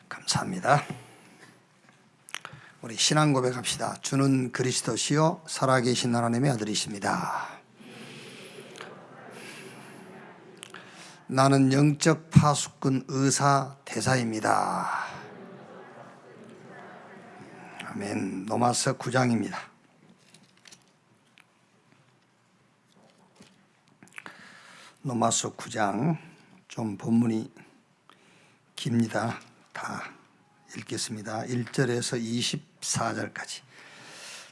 감사합니다. 우리 신앙 고백합시다. 주는 그리스도시요 살아계신 하나님의 아들이십니다. 나는 영적 파수꾼 의사 대사입니다. 아멘. 로마서 9장입니다. 로마서 9장 좀 본문이 깁니다. 다 읽겠습니다. 1절에서 24절까지.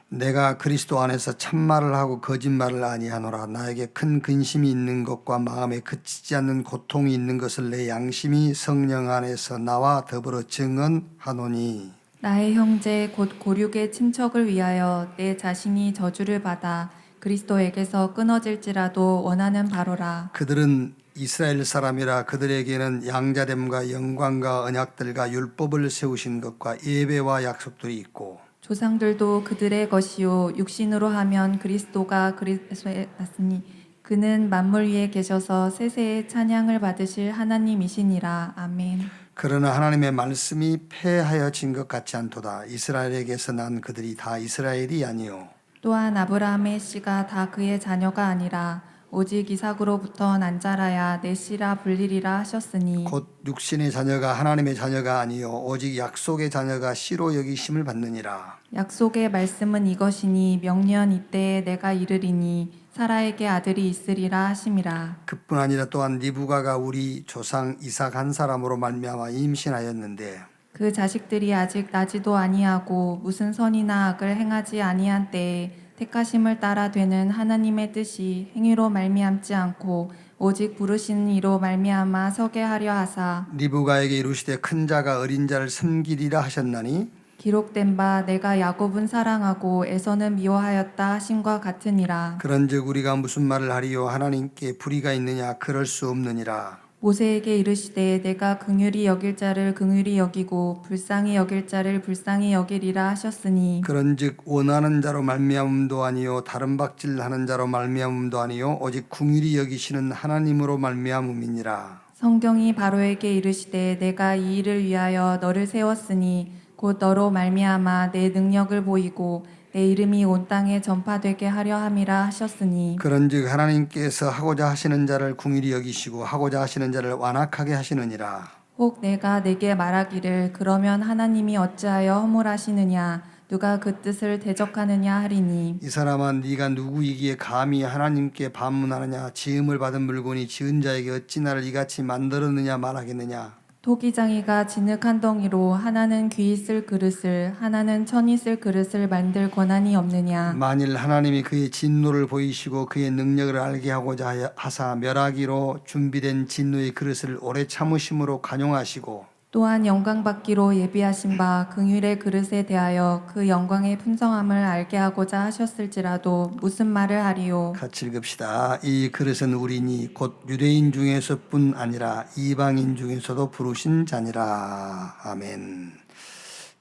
내가 그리스도 안에서 참말을 하고 거짓말을 아니하노라. 나에게 큰 근심이 있는 것과 마음에 그치지 않는 고통이 있는 것을 내 양심이 성령 안에서 나와 더불어 증언하노니, 나의 형제 곧 고륙의 친척을 위하여 내 자신이 저주를 받아 그리스도에게서 끊어질지라도 원하는 바로라. 그들은 이스라엘 사람이라 그들에게는 양자됨과 영광과 언약들과 율법을 세우신 것과 예배와 약속들이 있고, 조상들도 그들의 것이요 육신으로 하면 그리스도가 그리스도에 났으니 그는 만물 위에 계셔서 세세의 찬양을 받으실 하나님이시니라. 아멘. 그러나 하나님의 말씀이 패하여진 것 같지 않도다. 이스라엘에게서 난 그들이 다 이스라엘이 아니요 또한 아브라함의 씨가 다 그의 자녀가 아니라 오직 이삭으로부터 난 자라야 내 씨라 불리리라 하셨으니, 곧 육신의 자녀가 하나님의 자녀가 아니요 오직 약속의 자녀가 씨로 여기심을 받느니라. 약속의 말씀은 이것이니 명년 이때에 내가 이르리니 사라에게 아들이 있으리라 하심이라. 그뿐 아니라 또한 리브가가 우리 조상 이삭 한 사람으로 말미암아 임신하였는데, 그 자식들이 아직 나지도 아니하고 무슨 선이나 악을 행하지 아니한 때에 택하심을 따라 되는 하나님의 뜻이 행위로 말미암지 않고 오직 부르시는 이로 말미암아 서게 하려 하사, 리브가에게 이르시되 큰 자가 어린 자를 섬기리라 하셨나니, 기록된 바 내가 야곱은 사랑하고 에서는 미워하였다 하심과 같으니라. 그런즉 우리가 무슨 말을 하리요? 하나님께 불의가 있느냐? 그럴 수 없느니라. 모세에게 이르시되 내가 긍휼히 여길 자를 긍휼히 여기고 불쌍히 여길 자를 불쌍히 여기리라 하셨으니, 그런즉 원하는 자로 말미암음도 아니요 다른 박질하는 자로 말미암음도 아니요 오직 궁휼히 여기시는 하나님으로 말미암음이니라. 성경이 바로에게 이르시되 내가 이 일을 위하여 너를 세웠으니 곧 너로 말미암아 내 능력을 보이고 내 이름이 온 땅에 전파되게 하려 함이라 하셨으니, 그런즉 하나님께서 하고자 하시는 자를 궁휼히 여기시고 하고자 하시는 자를 완악하게 하시느니라. 혹 내가 내게 말하기를 그러면 하나님이 어찌하여 허물하시느냐 누가 그 뜻을 대적하느냐 하리니, 이 사람아 네가 누구이기에 감히 하나님께 반문하느냐? 지음을 받은 물건이 지은 자에게 어찌 나를 이같이 만들었느냐 말하겠느냐? 토기장이가 진흙 한 덩이로 하나는 귀 쓸 그릇을 하나는 천이 쓸 그릇을 만들 권한이 없느냐. 만일 하나님이 그의 진노를 보이시고 그의 능력을 알게 하고자 하사 멸하기로 준비된 진노의 그릇을 오래 참으심으로 간용하시고, 또한 영광 받기로 예비하신 바 긍휼의 그릇에 대하여 그 영광의 풍성함을 알게 하고자 하셨을지라도 무슨 말을 하리요. 같이 읽읍시다. 이 그릇은 우리니 곧 유대인 중에서뿐 아니라 이방인 중에서도 부르신 자니라. 아멘.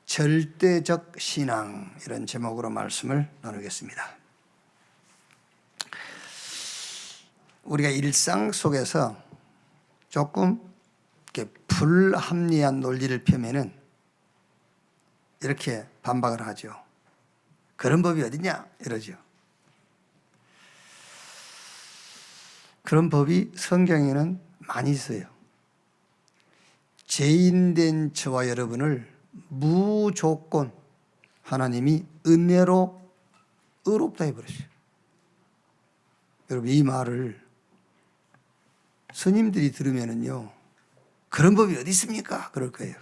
절대적 신앙, 이런 제목으로 말씀을 나누겠습니다. 우리가 일상 속에서 조금 이렇게 불합리한 논리를 펴면은 이렇게 반박을 하죠. 그런 법이 어딨냐 이러죠. 그런 법이 성경에는 많이 있어요. 죄인된 저와 여러분을 무조건 하나님이 은혜로 의롭다 해버렸어요. 여러분 이 말을 스님들이 들으면은요, 그런 법이 어디 있습니까? 그럴 거예요.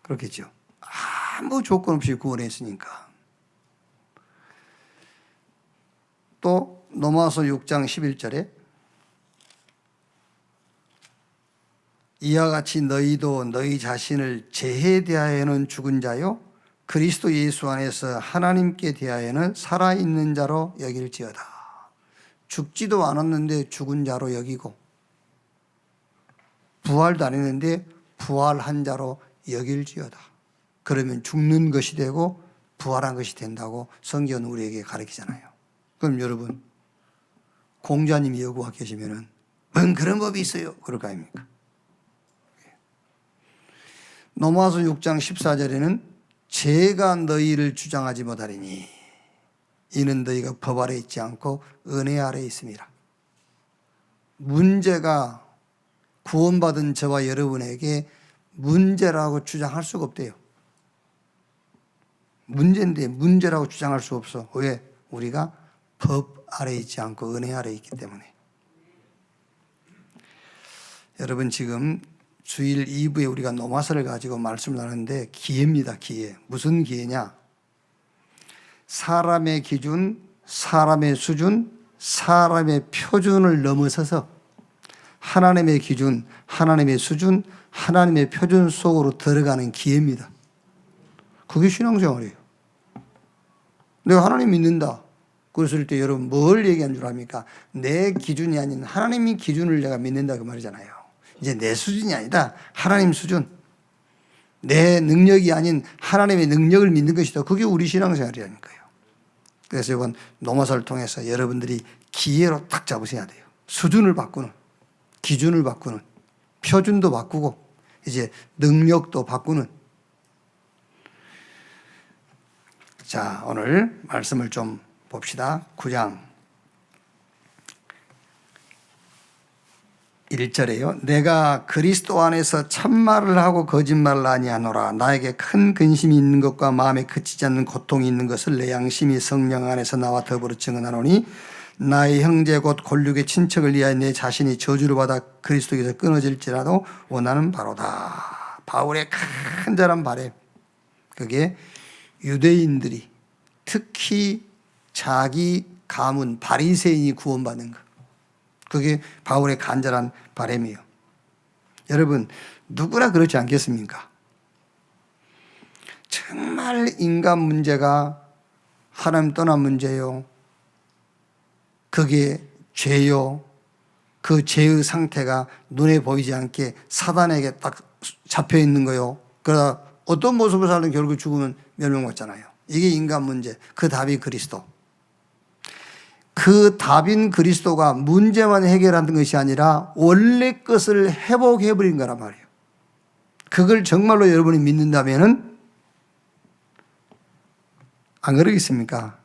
그렇겠죠. 아무 조건 없이 구원했으니까. 또 로마서 6장 11절에 이와 같이 너희도 너희 자신을 죄에 대하여는 죽은 자요 그리스도 예수 안에서 하나님께 대하여는 살아있는 자로 여길지어다. 죽지도 않았는데 죽은 자로 여기고 부활도 안 했는데 부활한 자로 여길지어다. 그러면 죽는 것이 되고 부활한 것이 된다고 성경은 우리에게 가르치잖아요. 그럼 여러분 공자님이 여구가 계시면은 뭔 그런 법이 있어요? 그럴 거 아닙니까? 로마서 6장 14절에는 죄가 너희를 주장하지 못하리니 이는 너희가 법 아래 있지 않고 은혜 아래 있음이라. 문제가 구원받은 저와 여러분에게 문제라고 주장할 수가 없대요. 문제인데 문제라고 주장할 수 없어. 왜? 우리가 법 아래 있지 않고 은혜 아래 있기 때문에. 여러분 지금 주일 2부에 우리가 노마서를 가지고 말씀을 나누는데 기회입니다. 기회. 무슨 기회냐? 사람의 기준, 사람의 수준, 사람의 표준을 넘어서서 하나님의 기준, 하나님의 수준, 하나님의 표준 속으로 들어가는 기회입니다. 그게 신앙생활이에요. 내가 하나님 믿는다. 그랬을 때 여러분 뭘 얘기한 줄 압니까? 내 기준이 아닌 하나님의 기준을 내가 믿는다 그 말이잖아요. 이제 내 수준이 아니다. 하나님 수준. 내 능력이 아닌 하나님의 능력을 믿는 것이다. 그게 우리 신앙생활이라니까요. 그래서 이번 노마서를 통해서 여러분들이 기회로 딱 잡으셔야 돼요. 수준을 바꾸는, 기준을 바꾸는, 표준도 바꾸고 이제 능력도 바꾸는. 자, 오늘 말씀을 좀 봅시다. 9장 1절에요. 내가 그리스도 안에서 참말을 하고 거짓말을 아니하노라. 나에게 큰 근심이 있는 것과 마음에 그치지 않는 고통이 있는 것을 내 양심이 성령 안에서 나와 더불어 증언하노니 나의 형제 곧 골육의 친척을 위하여 내 자신이 저주를 받아 그리스도에서 끊어질지라도 원하는 바로다. 바울의 간절한 바람. 그게 유대인들이 특히 자기 가문 바리새인이 구원받는 것. 그게 바울의 간절한 바람이에요. 여러분 누구나 그렇지 않겠습니까? 정말 인간 문제가 하나님 떠난 문제요. 그게 죄요. 그 죄의 상태가 눈에 보이지 않게 사단에게 딱 잡혀 있는 거요. 그러다 어떤 모습을 살든 결국 죽으면 멸망받잖아요. 이게 인간 문제. 그 답이 그리스도. 그 답인 그리스도가 문제만 해결하는 것이 아니라 원래 것을 회복해버린 거란 말이에요. 그걸 정말로 여러분이 믿는다면은 안 그러겠습니까?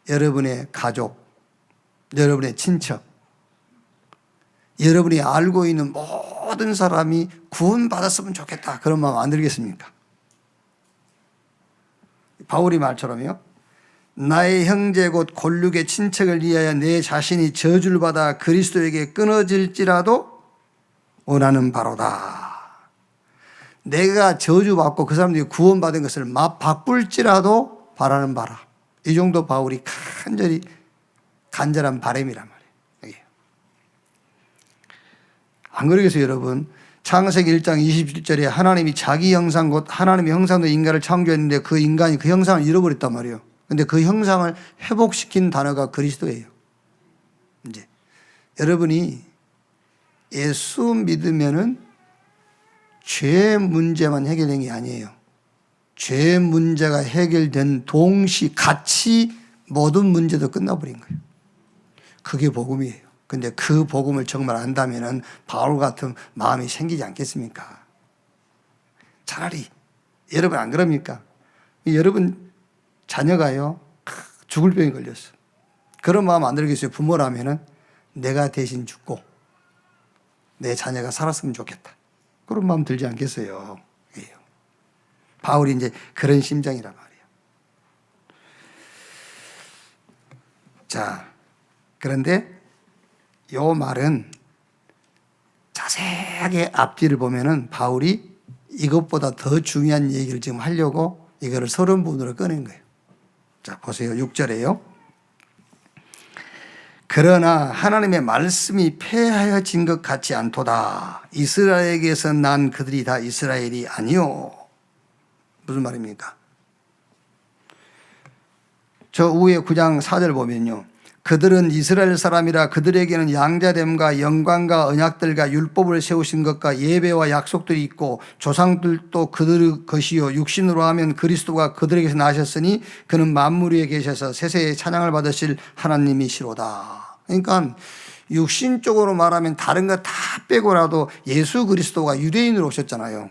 여러분의 가족, 여러분의 친척, 여러분이 알고 있는 모든 사람이 구원받았으면 좋겠다. 그런 마음 안 들겠습니까? 바울이 말처럼요. 나의 형제 곧 골육의 친척을 위하여 내 자신이 저주를 받아 그리스도에게 끊어질지라도 원하는 바로다. 내가 저주받고 그 사람들이 구원받은 것을 바꿀지라도 바라는 바라. 이 정도 바울이 간절한 바람이란 말이에요. 안 그러겠어요, 여러분? 창세기 1장 27절에 하나님이 자기 형상 곧 하나님의 형상으로 인간을 창조했는데 그 인간이 그 형상을 잃어버렸단 말이에요. 근데 그 형상을 회복시킨 단어가 그리스도예요. 이제 여러분이 예수 믿으면은 죄 문제만 해결된 게 아니에요. 죄 문제가 해결된 동시 같이 모든 문제도 끝나버린 거예요. 그게 복음이에요. 근데 그 복음을 정말 안다면은 바울 같은 마음이 생기지 않겠습니까? 차라리 여러분 안 그럽니까? 여러분 자녀가요 죽을 병에 걸렸어. 그런 마음 안 들겠어요? 부모라면은 내가 대신 죽고 내 자녀가 살았으면 좋겠다. 그런 마음 들지 않겠어요? 바울이 이제 그런 심정이란 말이에요. 자, 그런데 요 말은 자세하게 앞뒤를 보면은 바울이 이것보다 더 중요한 얘기를 지금 하려고 이거를 30분으로 꺼낸 거예요. 자, 보세요. 6절에요. 그러나 하나님의 말씀이 폐하여진 것 같지 않도다. 이스라엘에게서 난 그들이 다 이스라엘이 아니요. 무슨 말입니까? 저 위에 9장 4절 보면요. 그들은 이스라엘 사람이라 그들에게는 양자됨과 영광과 언약들과 율법을 세우신 것과 예배와 약속들이 있고 조상들도 그들의 것이요 육신으로 하면 그리스도가 그들에게서 나셨으니 그는 만물 위에 계셔서 세세에 찬양을 받으실 하나님이시로다. 그러니까 육신적으로 말하면 다른 거 다 빼고라도 예수 그리스도가 유대인으로 오셨잖아요.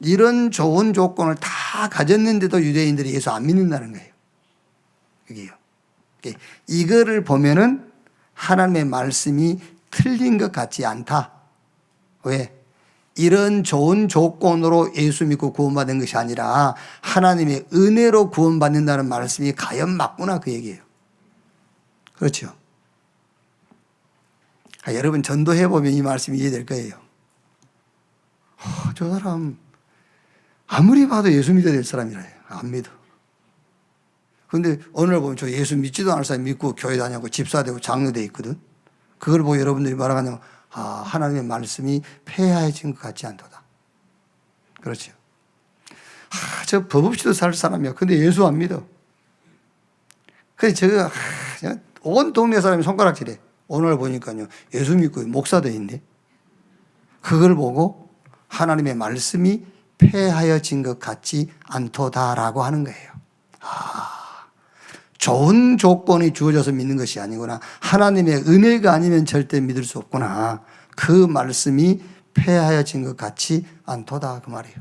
이런 좋은 조건을 다 가졌는데도 유대인들이 예수 안 믿는다는 거예요. 그게요. 이거를 보면은 하나님의 말씀이 틀린 것 같지 않다. 왜? 이런 좋은 조건으로 예수 믿고 구원받은 것이 아니라 하나님의 은혜로 구원받는다는 말씀이 과연 맞구나 그 얘기예요. 그렇죠? 여러분 전도해보면 이 말씀이 이해될 거예요. 저 사람 아무리 봐도 예수 믿어야 될 사람이라 안 믿어. 그런데 오늘 보면 저 예수 믿지도 않을 사람이 믿고 교회 다니고 집사되고 장로돼 있거든. 그걸 보고 여러분들이 말하면 하나님의 말씀이 폐하해진 것 같지 않도다. 그렇죠. 저 법 없이도 살 사람이야. 근데 예수 안 믿어. 그래서 저거 온 동네 사람이 손가락질해. 오늘 보니까요 예수 믿고 목사돼 있네. 그걸 보고 하나님의 말씀이 폐하여진 것 같지 않도다라고 하는 거예요. 좋은 조건이 주어져서 믿는 것이 아니구나. 하나님의 은혜가 아니면 절대 믿을 수 없구나. 그 말씀이 폐하여진 것 같지 않도다 그 말이에요.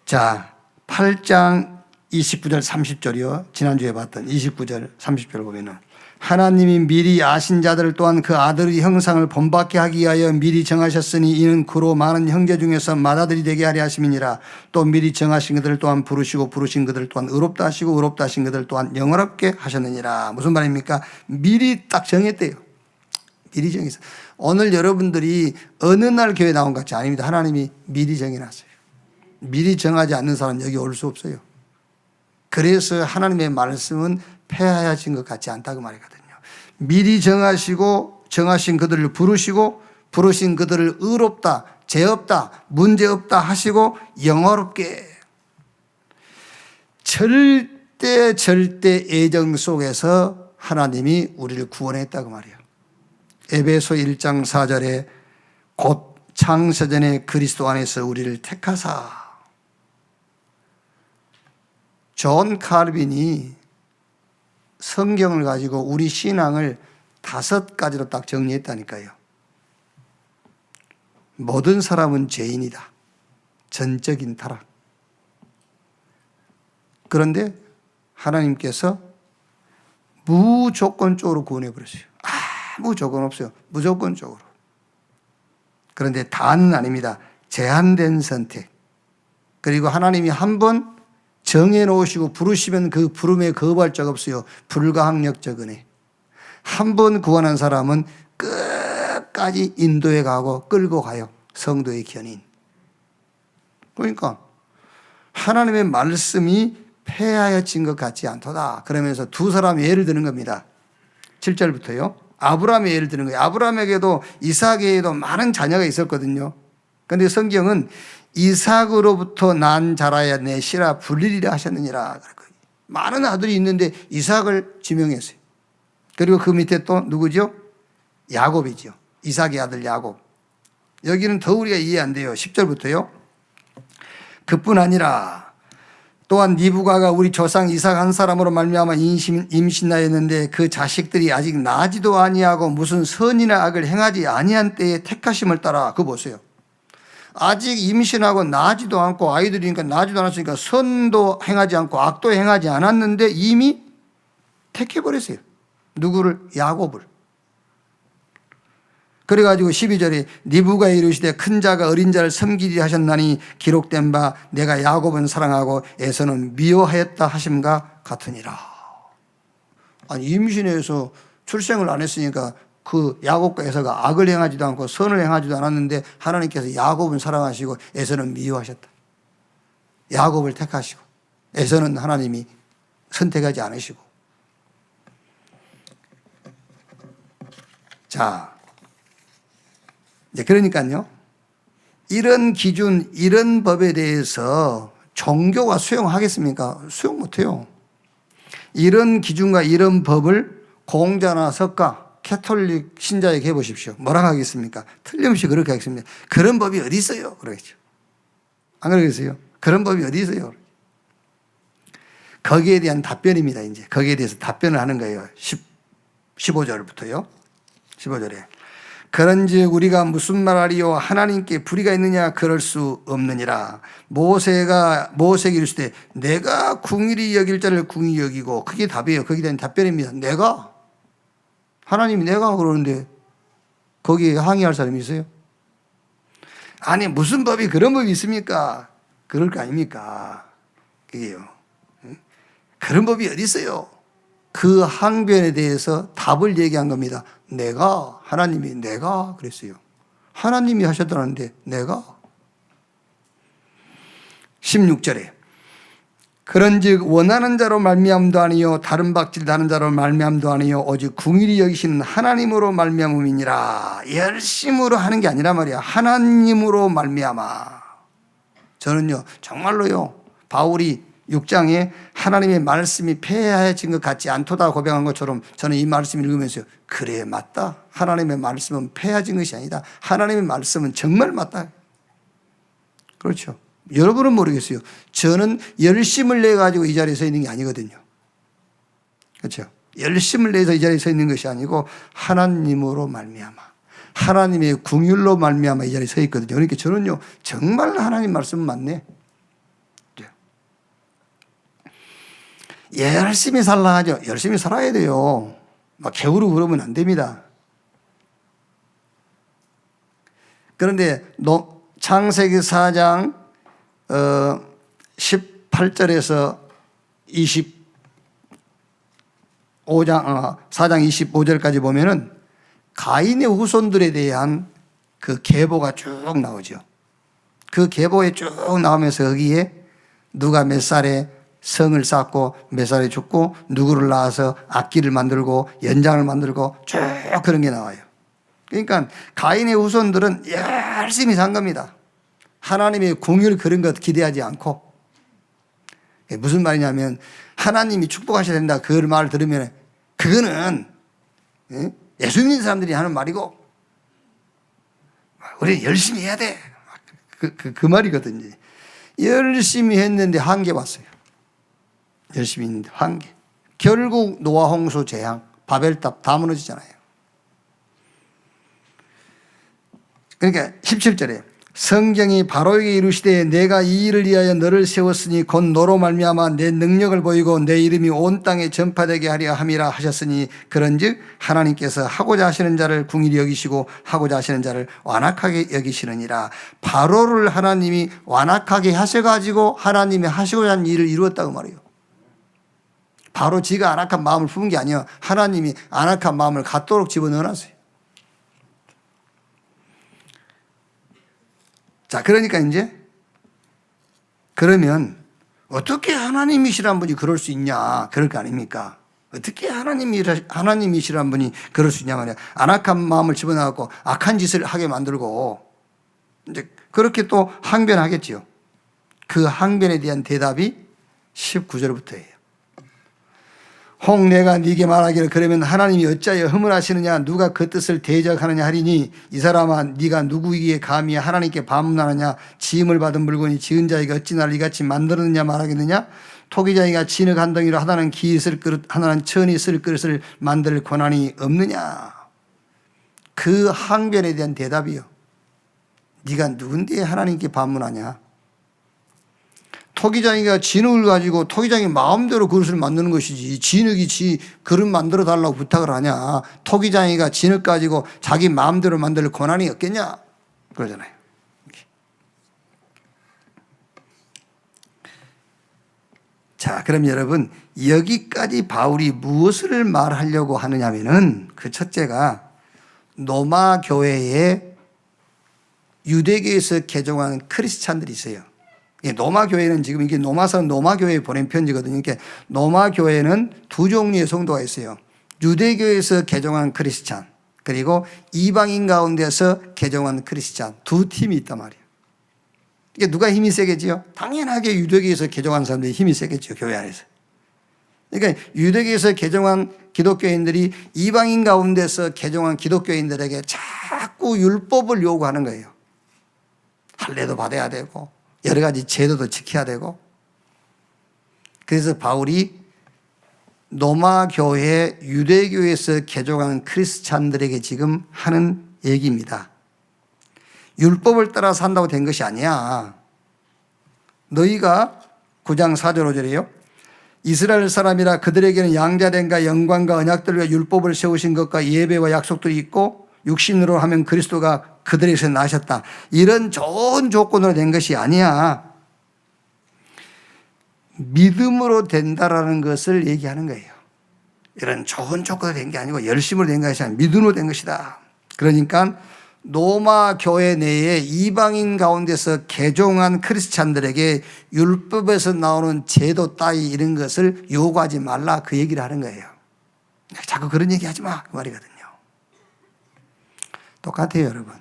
자, 8장 29절 30절이요. 지난주에 봤던 29절 30절을 보면은 하나님이 미리 아신 자들 또한 그 아들의 형상을 본받게 하기 위하여 미리 정하셨으니 이는 그로 많은 형제 중에서 맏아들이 되게 하려 하심이니라. 또 미리 정하신 그들 또한 부르시고 부르신 그들 또한 의롭다 하시고 의롭다 하신 그들 또한 영원롭게 하셨느니라. 무슨 말입니까? 미리 딱 정했대요. 미리 정했어요. 오늘 여러분들이 어느 날 교회 나온 것 같지 아닙니다. 하나님이 미리 정해놨어요. 미리 정하지 않는 사람은 여기 올 수 없어요. 그래서 하나님의 말씀은 폐하여진 것 같지 않다 그 말이거든요. 미리 정하시고 정하신 그들을 부르시고 부르신 그들을 의롭다, 죄 없다, 문제 없다 하시고 영화롭게 절대 애정 속에서 하나님이 우리를 구원했다 그 말이에요. 에베소 1장 4절에 곧 창세전에 그리스도 안에서 우리를 택하사. 존 칼빈이 성경을 가지고 우리 신앙을 5가지로 딱 정리했다니까요. 모든 사람은 죄인이다. 전적인 타락. 그런데 하나님께서 무조건적으로 구원해버렸어요. 아무 조건 없어요. 무조건적으로. 그런데 다는 아닙니다. 제한된 선택. 그리고 하나님이 한번 정해놓으시고 부르시면 그 부름에 거부할 적 없어요. 불가항력적 은혜. 한 번 구원한 사람은 끝까지 인도해 가고 끌고 가요. 성도의 견인. 그러니까 하나님의 말씀이 폐하여진 것 같지 않도다. 그러면서 두 사람의 예를 드는 겁니다. 7절부터요. 아브라함의 예를 드는 거예요. 아브라함에게도 이삭에게도 많은 자녀가 있었거든요. 그런데 성경은 이삭으로부터 난 자라야 내 씨라 불리리라 하셨느니라. 많은 아들이 있는데 이삭을 지명했어요. 그리고 그 밑에 또 누구죠? 야곱이죠. 이삭의 아들 야곱. 여기는 더 우리가 이해 안 돼요. 10절부터요. 그뿐 아니라 또한 리브가가 우리 조상 이삭 한 사람으로 말미암아 임신하였는데 그 자식들이 아직 나지도 아니하고 무슨 선이나 악을 행하지 아니한 때에 택하심을 따라. 그거 보세요. 아직 임신하고 나지도 않고 아이들이니까 나지도 않았으니까 선도 행하지 않고 악도 행하지 않았는데 이미 택해버렸어요. 누구를? 야곱을. 그래가지고 12절에 리브가 이르시되 큰 자가 어린 자를 섬기리 하셨나니 기록된 바 내가 야곱은 사랑하고 에서는 미워하였다 하심과 같으니라. 아니 임신해서 출생을 안 했으니까 그 야곱과 에서가 악을 행하지도 않고 선을 행하지도 않았는데 하나님께서 야곱은 사랑하시고 에서는 미워하셨다. 야곱을 택하시고 에서는 하나님이 선택하지 않으시고. 자, 이제 그러니까요. 이런 기준, 이런 법에 대해서 종교가 수용하겠습니까? 수용 못해요. 이런 기준과 이런 법을 공자나 석가, 캐톨릭 신자에게 해보십시오. 뭐라고 하겠습니까? 틀림없이 그렇게 하겠습니다. 그런 법이 어디 있어요? 그러겠죠. 안 그러겠어요? 그런 법이 어디 있어요? 거기에 대한 답변입니다. 이제 거기에 대해서 답변을 하는 거예요. 15절부터요. 15절에 그런즉 우리가 무슨 말하리요? 하나님께 불의가 있느냐? 그럴 수 없느니라. 모세에게 이르시되 내가 궁일이 여길 자를 궁히 여기고, 그게 답이에요. 거기에 대한 답변입니다. 내가, 하나님이 내가 그러는데 거기에 항의할 사람이 있어요? 아니 무슨 법이 그런 법이 있습니까? 그럴 거 아닙니까? 그게요. 그런 법이 어디 있어요? 그 항변에 대해서 답을 얘기한 겁니다. 내가, 하나님이 내가 그랬어요. 하나님이 하셨다는데 내가. 16절에 그런즉 원하는 자로 말미암도 아니요 다른 박질 나는 자로 말미암도 아니요 오직 궁일이 여기시는 하나님으로 말미암음이니라. 열심으로 하는 게 아니라 말이야. 하나님으로 말미암아. 저는요 정말로요 바울이 6장에 하나님의 말씀이 폐하여진 것 같지 않도다 고백한 것처럼 저는 이 말씀 읽으면서 그래 맞다. 하나님의 말씀은 폐하여진 것이 아니다. 하나님의 말씀은 정말 맞다. 그렇죠. 여러분은 모르겠어요. 저는 열심을 내가지고 이 자리에 서 있는 게 아니거든요. 그렇죠. 열심을 내서 이 자리에 서 있는 것이 아니고 하나님으로 말미암아, 하나님의 궁율로 말미암아 이 자리에 서 있거든요. 그러니까 저는요 정말 하나님 말씀은 맞네. 열심히 살라 하죠. 열심히 살아야 돼요. 막 게으르고 그러면 안 됩니다. 그런데 창세기 4장 18절에서 4장 25절까지 보면은 가인의 후손들에 대한 그 계보가 쭉 나오죠. 그 계보에 쭉 나오면서 여기에 누가 몇 살에 성을 쌓고 몇 살에 죽고 누구를 낳아서 악기를 만들고 연장을 만들고 쭉 그런 게 나와요. 그러니까 가인의 후손들은 열심히 산 겁니다. 하나님의 궁율 그런 것 기대하지 않고. 무슨 말이냐면 하나님이 축복하셔야 된다 그 말을 들으면 그거는 예수 믿는 사람들이 하는 말이고 우리 열심히 해야 돼. 그 말이거든요. 열심히 했는데 한계 왔어요. 열심히 했는데 한계. 결국 노아 홍수 재앙 바벨탑 다 무너지잖아요. 그러니까 17절에 성경이 바로에게 이르시되 내가 이 일을 위하여 너를 세웠으니 곧 너로 말미암아 내 능력을 보이고 내 이름이 온 땅에 전파되게 하려 함이라 하셨으니 그런즉 하나님께서 하고자 하시는 자를 궁일히 여기시고 하고자 하시는 자를 완악하게 여기시느니라. 바로를 하나님이 완악하게 하셔가지고 하나님이 하시고자 하는 일을 이루었다고 말해요. 바로 지가 안악한 마음을 품은 게 아니에요. 하나님이 안악한 마음을 갖도록 집어넣어놨어요. 자, 그러니까 이제 그러면 어떻게 하나님이시란 분이 그럴 수 있냐? 그럴 거 아닙니까? 어떻게 하나님이시란 분이 그럴 수 있냐 말이야. 안악한 마음을 집어넣고 악한 짓을 하게 만들고 이제 그렇게 또 항변하겠지요. 그 항변에 대한 대답이 19절부터예요. 혹 내가 네게 말하기를 그러면 하나님이 어찌하여 허물하시느냐 누가 그 뜻을 대적하느냐 하리니 이 사람아 네가 누구에게 감히 하나님께 반문하느냐 지음을 받은 물건이 지은 자에게 어찌 나를 이같이 만들었느냐 말하겠느냐 토기자기가 진흙 한 덩이로 하나는 기 쓸 그릇 하나는 천이 쓸 그릇을 만들 권한이 없느냐. 그 항변에 대한 대답이요. 네가 누군데 하나님께 반문하냐. 토기장이가 진흙을 가지고 토기장이 마음대로 그릇을 만드는 것이지 진흙이 지 그릇 만들어 달라고 부탁을 하냐. 토기장이가 진흙 가지고 자기 마음대로 만들 권한이 없겠냐 그러잖아요. 자, 그럼 여러분 여기까지 바울이 무엇을 말하려고 하느냐면은 그 첫째가 로마 교회에 유대교에서 개종한 크리스찬들이 있어요. 로마 교회는 지금 이게 로마서는 로마 교회에 보낸 편지거든요. 그러니까 로마 교회는 두 종류의 성도가 있어요. 유대교에서 개종한 크리스찬 그리고 이방인 가운데서 개종한 크리스찬 두 팀이 있단 말이에요. 이게 누가 힘이 세겠지요? 당연하게 유대교에서 개종한 사람들이 힘이 세겠죠. 교회 안에서. 그러니까 유대교에서 개종한 기독교인들이 이방인 가운데서 개종한 기독교인들에게 자꾸 율법을 요구하는 거예요. 할례도 받아야 되고 여러 가지 제도도 지켜야 되고. 그래서 바울이 로마 교회 유대교에서 개종한 크리스찬들에게 지금 하는 얘기입니다. 율법을 따라 산다고 된 것이 아니야. 너희가 9장 4절 5절이에요. 이스라엘 사람이라 그들에게는 양자됨과 영광과 언약들과 율법을 세우신 것과 예배와 약속들이 있고 육신으로 하면 그리스도가 그들에게서 나셨다. 이런 좋은 조건으로 된 것이 아니야. 믿음으로 된다라는 것을 얘기하는 거예요. 이런 좋은 조건으로 된 게 아니고 열심으로 된 것이 아니라 믿음으로 된 것이다. 그러니까 로마 교회 내에 이방인 가운데서 개종한 크리스찬들에게 율법에서 나오는 제도 따위 이런 것을 요구하지 말라 그 얘기를 하는 거예요. 자꾸 그런 얘기 하지 마 그 말이거든요. 똑같아요 여러분.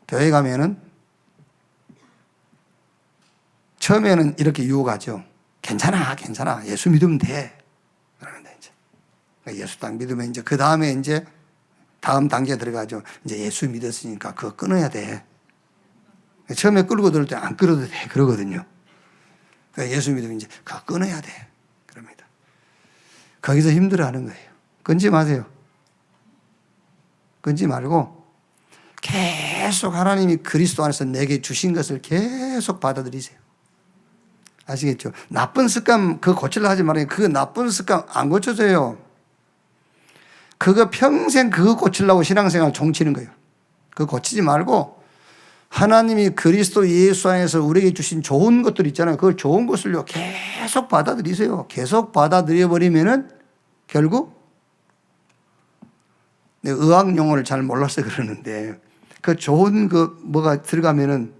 교회 가면은 처음에는 이렇게 유혹하죠. 괜찮아 예수 믿으면 돼. 그러면 이제 예수 딱 믿으면 이제 그 다음에 이제 다음 단계에 들어가죠. 이제 예수 믿었으니까 그거 끊어야 돼. 처음에 끌고 들을 때 안 끌어도 돼. 그러거든요. 그러니까 예수 믿으면 이제 그거 끊어야 돼. 그럽니다. 거기서 힘들어 하는 거예요. 끊지 마세요. 끊지 말고 계속 하나님이 그리스도 안에서 내게 주신 것을 계속 받아들이세요. 아시겠죠? 나쁜 습관 그거 고치려 하지 말아요. 그 나쁜 습관 안 고쳐져요. 그거 평생 그거 고치려고 신앙생활 종치는 거예요. 그거 고치지 말고 하나님이 그리스도 예수 안에서 우리에게 주신 좋은 것들 있잖아요. 그 좋은 것을요 계속 받아들이세요. 계속 받아들여 버리면은 결국 의학 용어를 잘 몰라서 그러는데 그 좋은 그 뭐가 들어가면은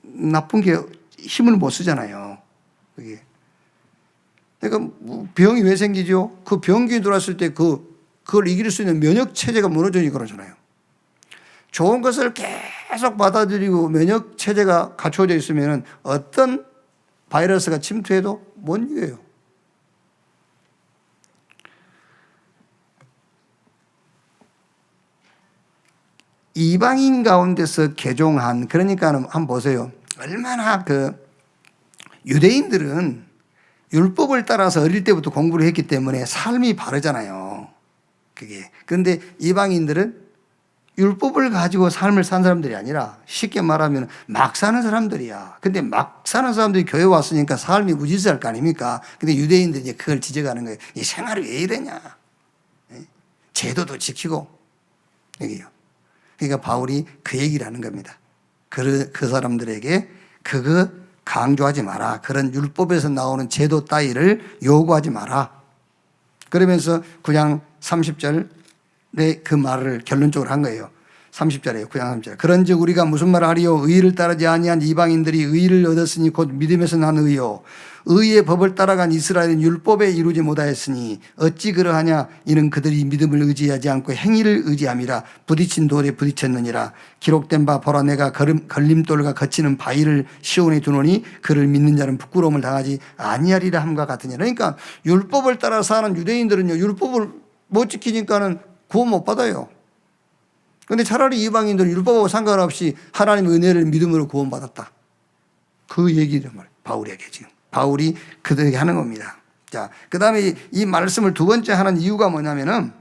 나쁜 게 힘을 못 쓰잖아요. 그게. 그러니까 병이 왜 생기죠? 그 병기 들어왔을 때 그걸 이길 수 있는 면역 체제가 무너지니 그러잖아요. 좋은 것을 계속 받아들이고 면역 체제가 갖춰져 있으면 어떤 바이러스가 침투해도 못 이겨요. 이방인 가운데서 개종한 그러니까 한번 보세요. 얼마나 그 유대인들은 율법을 따라서 어릴 때부터 공부를 했기 때문에 삶이 바르잖아요. 그게. 그런데 이방인들은 율법을 가지고 삶을 산 사람들이 아니라 쉽게 말하면 막 사는 사람들이야. 근데 막 사는 사람들이 교회 왔으니까 삶이 무질서할 거 아닙니까? 근데 유대인들이 이제 그걸 지적하는 거예요. 이 생활이 왜 이러냐? 제도도 지키고. 여기요. 그러니까 바울이 그 얘기를 하는 겁니다. 그 사람들에게 그거 강조하지 마라. 그런 율법에서 나오는 제도 따위를 요구하지 마라. 그러면서 9장 30절에 그 말을 결론적으로 한 거예요. 30절이에요. 9장 30절. 그런즉 우리가 무슨 말을 하리요? 의를 따르지 아니한 이방인들이 의를 얻었으니 곧 믿음에서 난 의요. 의의 법을 따라간 이스라엘은 율법에 이루지 못하였으니 어찌 그러하냐? 이는 그들이 믿음을 의지하지 않고 행위를 의지함이라. 부딪힌 돌에 부딪혔느니라. 기록된 바 보라 내가 걸림돌과 거치는 바위를 시온에 두노니 그를 믿는 자는 부끄러움을 당하지 아니하리라 함과 같으니라. 그러니까 율법을 따라 사는 유대인들은요 율법을 못 지키니까는 구원 못 받아요. 그런데 차라리 이방인들은 율법하고 상관없이 하나님의 은혜를 믿음으로 구원받았다. 그 얘기를 바울에게 지금 바울이 그들에게 하는 겁니다. 자, 그 다음에 이 말씀을 두 번째 하는 이유가 뭐냐면은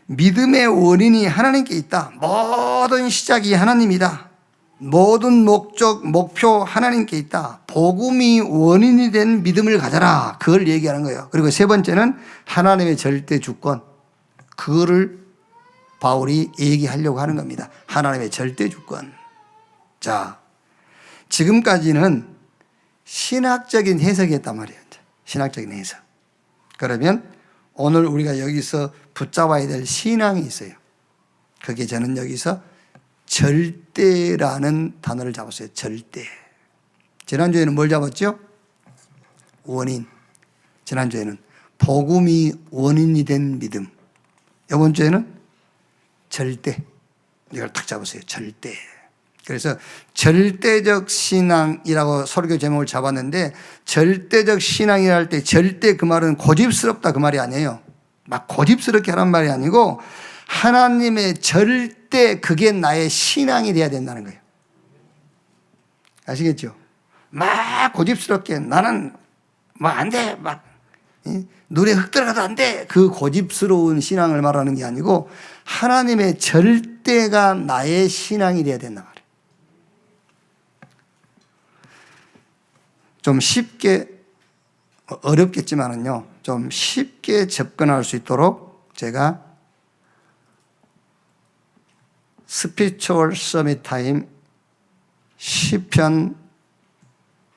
믿음의 원인이 하나님께 있다. 모든 시작이 하나님이다. 모든 목표 하나님께 있다. 복음이 원인이 된 믿음을 가져라. 그걸 얘기하는 거예요. 그리고 세 번째는 하나님의 절대 주권. 그거를 바울이 얘기하려고 하는 겁니다. 하나님의 절대 주권. 자, 지금까지는 신학적인 해석이었단 말이에요. 신학적인 해석. 그러면 오늘 우리가 여기서 붙잡아야 될 신앙이 있어요. 그게 저는 여기서 절대라는 단어를 잡았어요. 절대. 지난주에는 뭘 잡았죠? 원인. 지난주에는 복음이 원인이 된 믿음. 이번 주에는 절대. 이걸 딱 잡았어요. 절대. 그래서 절대적 신앙이라고 설교 제목을 잡았는데 절대적 신앙이라 할 때 절대 그 말은 고집스럽다 그 말이 아니에요. 막 고집스럽게 하란 말이 아니고 하나님의 절대 그게 나의 신앙이 돼야 된다는 거예요. 아시겠죠? 막 고집스럽게 나는 뭐 안 돼. 막 눈에 흙 들어가도 안 돼. 그 고집스러운 신앙을 말하는 게 아니고 하나님의 절대가 나의 신앙이 돼야 된단 말이에요. 좀 쉽게, 어렵겠지만은요, 좀 쉽게 접근할 수 있도록 제가 스피리추얼 서밋 타임 시편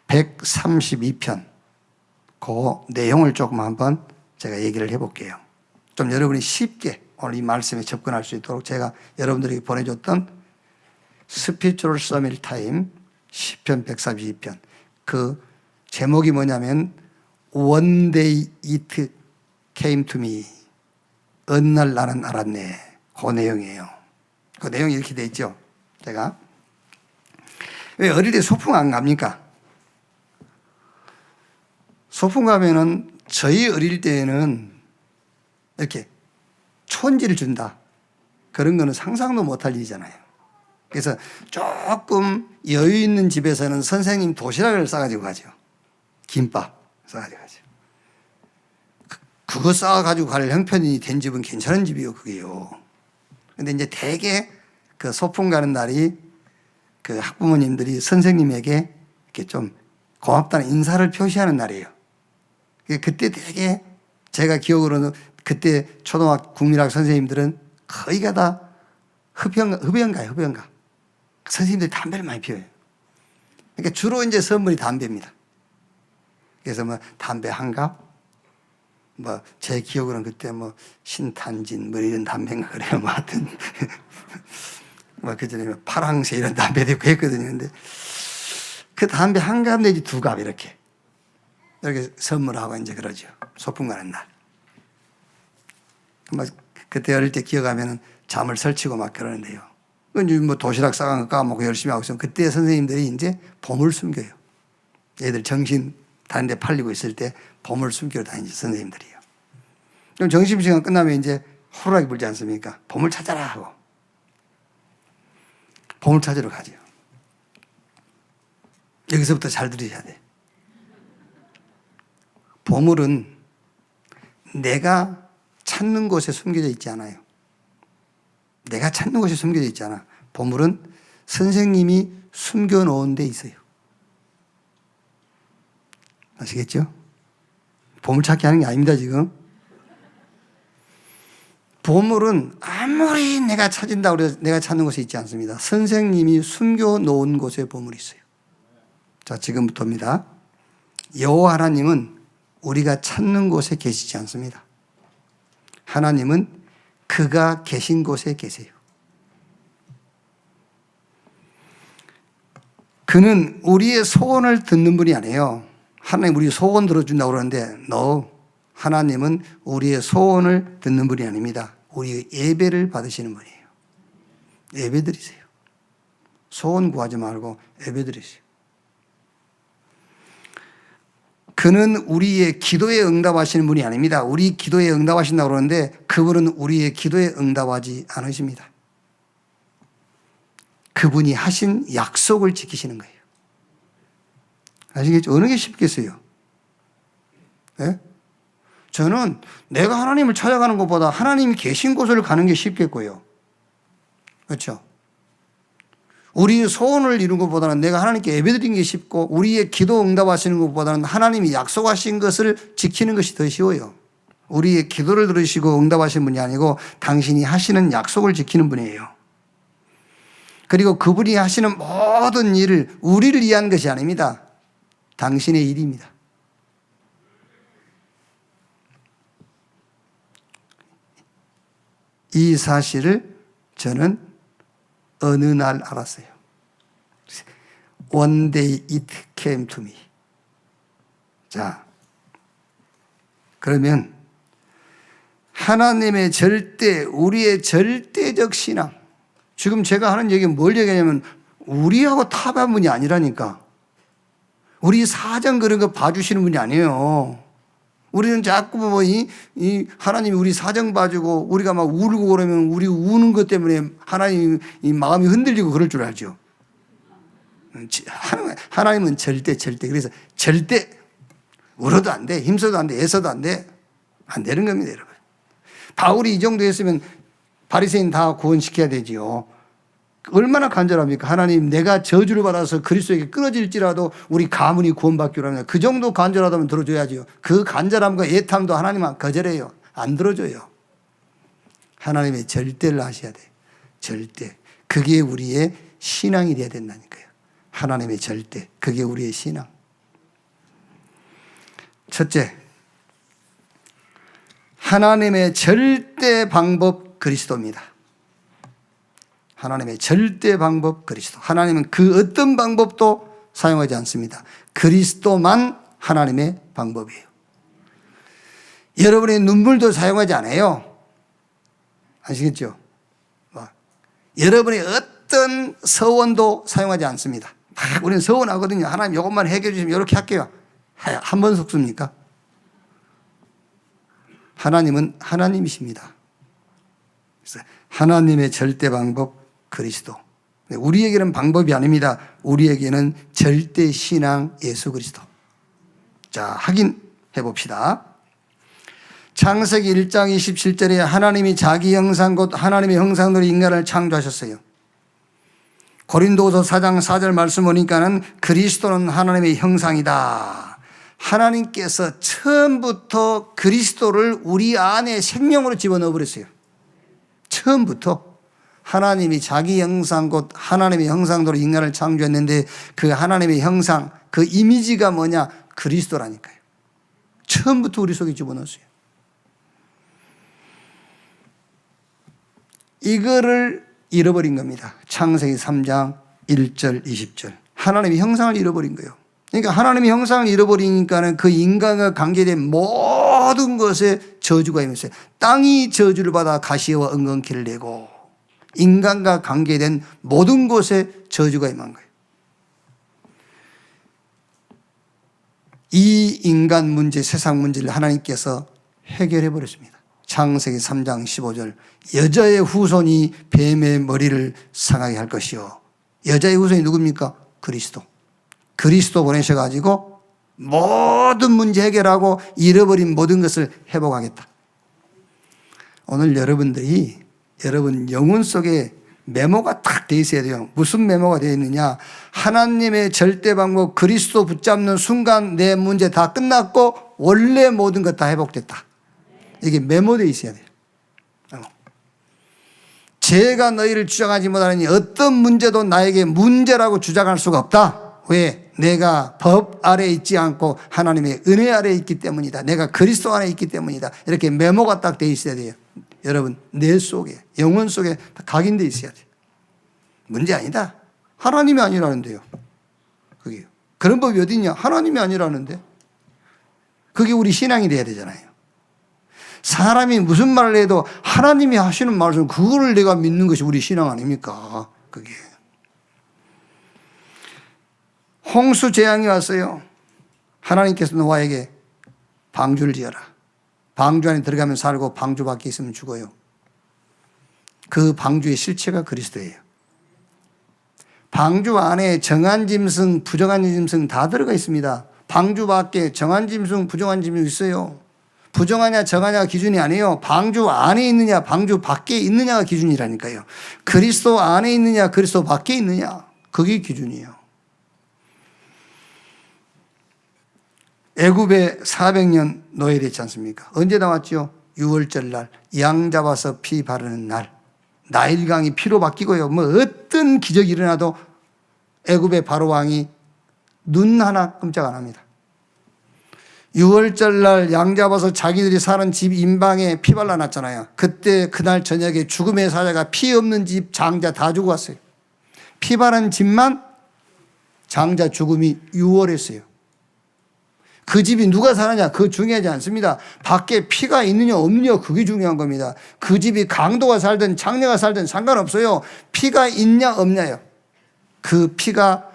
132편 그 내용을 조금 한번 제가 얘기를 해볼게요. 좀 여러분이 쉽게 오늘 이 말씀에 접근할 수 있도록 제가 여러분들에게 보내줬던 스피리추얼 서밋 타임 시편 132편 그 제목이 뭐냐면 One day it came to me. 어느 날 나는 알았네. 그 내용이에요. 그 내용이 이렇게 돼 있죠. 제가 왜 어릴 때 소풍 안 갑니까? 소풍 가면은 저희 어릴 때에는 이렇게 촌지를 준다. 그런 거는 상상도 못할 일이잖아요. 그래서 조금 여유 있는 집에서는 선생님 도시락을 싸가지고 가죠. 김밥 싸가지고 가죠. 그거 싸가지고 갈 형편이 된 집은 괜찮은 집이요, 그게요. 근데 이제 대개 그 소풍 가는 날이 그 학부모님들이 선생님에게 이렇게 좀 고맙다는 인사를 표시하는 날이에요. 그때 되게 제가 기억으로는 그때 초등학교 국민학 선생님들은 거의가 다 흡연가. 선생님들이 담배를 많이 피워요. 그러니까 주로 이제 선물이 담배입니다. 그래서 뭐 담배 한 갑, 뭐 제 기억으로는 그때 뭐 신탄진 뭐 이런 담배인가 그래요. 뭐 하여튼 뭐 그전에 파랑새 이런 담배도 있고 했거든요. 근데 그 담배 한 갑 내지 두 갑 이렇게 선물하고 이제 그러죠. 소풍 가는 날. 뭐 그때 어릴 때 기억하면은 잠을 설치고 막 그러는데요. 이제 뭐 도시락 싸간 거 까먹고 열심히 하고 있으면 그때 선생님들이 이제 보물 숨겨요. 애들 정신 다른 데 팔리고 있을 때 보물 숨기러 다니는 선생님들이에요. 그럼 점심시간 끝나면 이제 호루라기 불지 않습니까? 보물 찾아라 하고. 보물 찾으러 가죠. 여기서부터 잘 들으셔야 돼. 보물은 내가 찾는 곳에 숨겨져 있지 않아요. 내가 찾는 곳에 숨겨져 있지 않아. 보물은 선생님이 숨겨놓은 데 있어요. 아시겠죠? 보물찾기 하는 게 아닙니다, 지금. 보물은 아무리 내가 찾은다고 해서 내가 찾는 곳에 있지 않습니다. 선생님이 숨겨놓은 곳에 보물이 있어요. 자, 지금부터입니다. 여호와 하나님은 우리가 찾는 곳에 계시지 않습니다. 하나님은 그가 계신 곳에 계세요. 그는 우리의 소원을 듣는 분이 아니에요. 하나님 우리 소원 들어준다고 그러는데 no, 하나님은 우리의 소원을 듣는 분이 아닙니다. 우리의 예배를 받으시는 분이에요. 예배 드리세요. 소원 구하지 말고 예배 드리세요. 그는 우리의 기도에 응답하시는 분이 아닙니다. 우리 기도에 응답하신다고 그러는데 그분은 우리의 기도에 응답하지 않으십니다. 그분이 하신 약속을 지키시는 거예요. 아시겠죠? 어느 게 쉽겠어요? 네? 저는 내가 하나님을 찾아가는 것보다 하나님이 계신 곳을 가는 게 쉽겠고요. 그렇죠? 우리의 소원을 이룬 것보다는 내가 하나님께 예배드리는 게 쉽고 우리의 기도 응답하시는 것보다는 하나님이 약속하신 것을 지키는 것이 더 쉬워요. 우리의 기도를 들으시고 응답하신 분이 아니고 당신이 하시는 약속을 지키는 분이에요. 그리고 그분이 하시는 모든 일을 우리를 위한 것이 아닙니다. 당신의 일입니다. 이 사실을 저는 어느 날 알았어요. One day it came to me. 자, 그러면 하나님의 절대, 우리의 절대적 신앙. 지금 제가 하는 얘기는 뭘 얘기하냐면 우리하고 타협한 분이 아니라니까. 우리 사정 그런 거 봐주시는 분이 아니에요. 우리는 자꾸 뭐 이 하나님이 우리 사정 봐주고 우리가 막 울고 그러면 우리 우는 것 때문에 하나님 이 마음이 흔들리고 그럴 줄 알죠. 하나님은 절대. 그래서 절대 울어도 안 돼. 힘써도 안 돼. 애써도 안 돼. 안 되는 겁니다, 여러분. 바울이 이 정도 했으면 바리새인 다 구원시켜야 되지요. 얼마나 간절합니까? 하나님, 내가 저주를 받아서 그리스도에게 끊어질지라도 우리 가문이 구원받기로 합니다. 그 정도 간절하다면 들어줘야지요. 그 간절함과 애탐도 하나님은 거절해요. 안 들어줘요. 하나님의 절대를 아셔야 돼요. 절대. 그게 우리의 신앙이 돼야 된다니까요. 하나님의 절대. 그게 우리의 신앙. 첫째, 하나님의 절대 방법 그리스도입니다. 하나님의 절대 방법 그리스도. 하나님은 그 어떤 방법도 사용하지 않습니다. 그리스도만 하나님의 방법이에요. 여러분의 눈물도 사용하지 않아요. 아시겠죠? 여러분의 어떤 서원도 사용하지 않습니다. 막 우리는 서원하거든요. 하나님 이것만 해결해 주시면 이렇게 할게요. 한 번 속습니까? 하나님은 하나님이십니다. 그래서 하나님의 절대 방법 그리스도. 우리에게는 방법이 아닙니다. 우리에게는 절대 신앙 예수 그리스도. 자, 확인해 봅시다. 창세기 1장 27절에 하나님이 자기 형상 곧 하나님의 형상으로 인간을 창조하셨어요. 고린도후서 4장 4절 말씀 보니까는 그리스도는 하나님의 형상이다. 하나님께서 처음부터 그리스도를 우리 안에 생명으로 집어넣어 버렸어요. 처음부터 하나님이 자기 형상 곧 하나님의 형상으로 인간을 창조했는데 그 하나님의 형상, 그 이미지가 뭐냐? 그리스도라니까요. 처음부터 우리 속에 집어넣었어요. 이거를 잃어버린 겁니다. 창세기 3장 1절 20절. 하나님의 형상을 잃어버린 거예요. 그러니까 하나님의 형상을 잃어버리니까는 그 인간과 관계된 모든 것에 저주가 임했어요. 땅이 저주를 받아 가시와 엉겅퀴를 내고 인간과 관계된 모든 것에 저주가 임한 거예요. 이 인간 문제, 세상 문제를 하나님께서 해결해 버렸습니다. 창세기 3장 15절. 여자의 후손이 뱀의 머리를 상하게 할 것이요. 여자의 후손이 누굽니까? 그리스도. 그리스도 보내셔가지고 모든 문제 해결하고 잃어버린 모든 것을 회복하겠다. 오늘 여러분들이 여러분 영혼 속에 메모가 딱 돼 있어야 돼요. 무슨 메모가 되어 있느냐? 하나님의 절대 방법 그리스도 붙잡는 순간 내 문제 다 끝났고 원래 모든 것 다 회복됐다. 이게 메모되어 있어야 돼요. 죄가 너희를 주장하지 못하느니 어떤 문제도 나에게 문제라고 주장할 수가 없다. 왜? 내가 법 아래에 있지 않고 하나님의 은혜 아래에 있기 때문이다. 내가 그리스도 안에 있기 때문이다. 이렇게 메모가 딱 돼 있어야 돼요. 여러분 내 속에 영혼 속에 각인돼 있어야 돼요. 문제 아니다. 하나님이 아니라는데요. 그게 그런 법이 어디 있냐? 하나님이 아니라는데. 그게 우리 신앙이 돼야 되잖아요. 사람이 무슨 말을 해도 하나님이 하시는 말씀 그거를 내가 믿는 것이 우리 신앙 아닙니까? 그게. 홍수 재앙이 왔어요. 하나님께서 노아에게 방주를 지어라. 방주 안에 들어가면 살고 방주 밖에 있으면 죽어요. 그 방주의 실체가 그리스도예요. 방주 안에 정한 짐승, 부정한 짐승 다 들어가 있습니다. 방주 밖에 정한 짐승, 부정한 짐승 있어요. 부정하냐 정하냐가 기준이 아니에요. 방주 안에 있느냐 방주 밖에 있느냐가 기준이라니까요. 그리스도 안에 있느냐 그리스도 밖에 있느냐 그게 기준이에요. 애굽에 400년 노예됐지 않습니까? 언제 나왔죠? 6월절 날 양 잡아서 피 바르는 날 나일강이 피로 바뀌고요. 뭐 어떤 기적이 일어나도 애굽의 바로 왕이 눈 하나 끔짝 안 합니다. 6월절 날 양 잡아서 자기들이 사는 집 인방에 피 발라놨잖아요. 그때 그날 저녁에 죽음의 사자가 피 없는 집 장자 다 죽어왔어요. 피 바른 집만 장자 죽음이 6월했어요. 그 집이 누가 사느냐 그거 중요하지 않습니다. 밖에 피가 있느냐 없느냐 그게 중요한 겁니다. 그 집이 강도가 살든 장녀가 살든 상관없어요. 피가 있냐 없냐요. 그 피가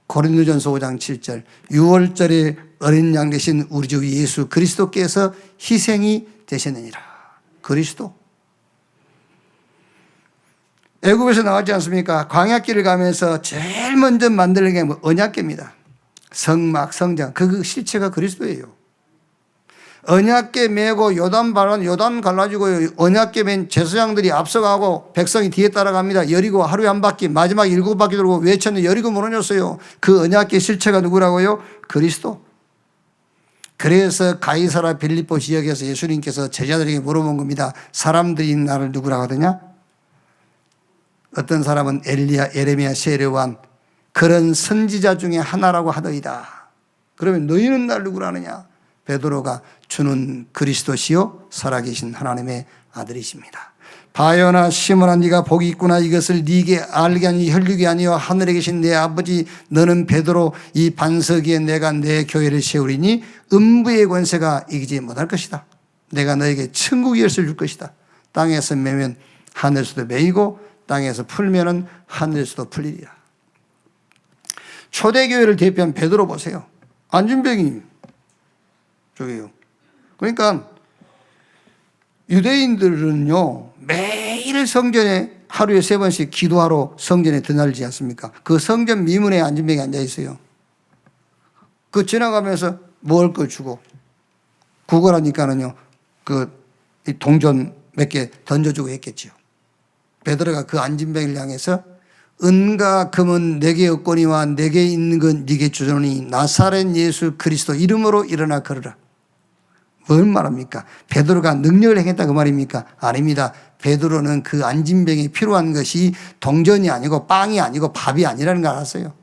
고린도전서 5장 7절 6월절에 어린 양 되신 우리 주 예수 그리스도께서 희생이 되셨느니라. 그리스도. 애굽에서 나왔지 않습니까? 광야길을 가면서 제일 먼저 만드는 게 언약궤입니다. 성막, 성장, 그 실체가 그리스도예요. 언약궤 메고 요단 갈라지고 언약궤 맨 제사장들이 앞서가고 백성이 뒤에 따라갑니다. 여리고 하루에 한 바퀴, 마지막 7바퀴 돌고 외쳤는데 여리고 무너졌어요. 그 언약궤 실체가 누구라고요? 그리스도. 그래서 가이사라 빌립보 지역에서 예수님께서 제자들에게 물어본 겁니다. 사람들이 나를 누구라고 하더냐? 어떤 사람은 엘리야, 예레미야, 세례요한 그런 선지자 중에 하나라고 하더이다. 그러면 너희는 나를 누구라 하느냐? 베드로가 주는 그리스도시요 살아계신 하나님의 아들이십니다. 바요나 시몬아 네가 복이 있구나. 이것을 네게 알게 하니 혈육이 아니요 하늘에 계신 내 아버지. 너는 베드로, 이 반석 위에 내가 내 교회를 세우리니 음부의 권세가 이기지 못할 것이다. 내가 너에게 천국의 열쇠를 줄 것이다. 땅에서 매면 하늘에서도 매이고 땅에서 풀면은 하늘에서도 풀리리라. 초대교회를 대표한 베드로 보세요. 안진병이 저기요. 그러니까 유대인들은요 매일 성전에 하루에 3번씩 기도하러 성전에 드나들지 않습니까? 그 성전 미문에 안진병이 앉아 있어요. 그 지나가면서 먹을 거 주고 구걸하니까는요 그 동전 몇 개 던져주고 했겠지요. 베드로가 그 안진병을 향해서 은과 금은 내게 없거니와 내게 있는 건 네게 주노니 나사렛 예수 그리스도 이름으로 일어나 걸으라. 뭘 말합니까? 베드로가 능력을 행했다 그 말입니까? 아닙니다. 베드로는 그 안진병에 필요한 것이 동전이 아니고 빵이 아니고 밥이 아니라는 걸 알았어요.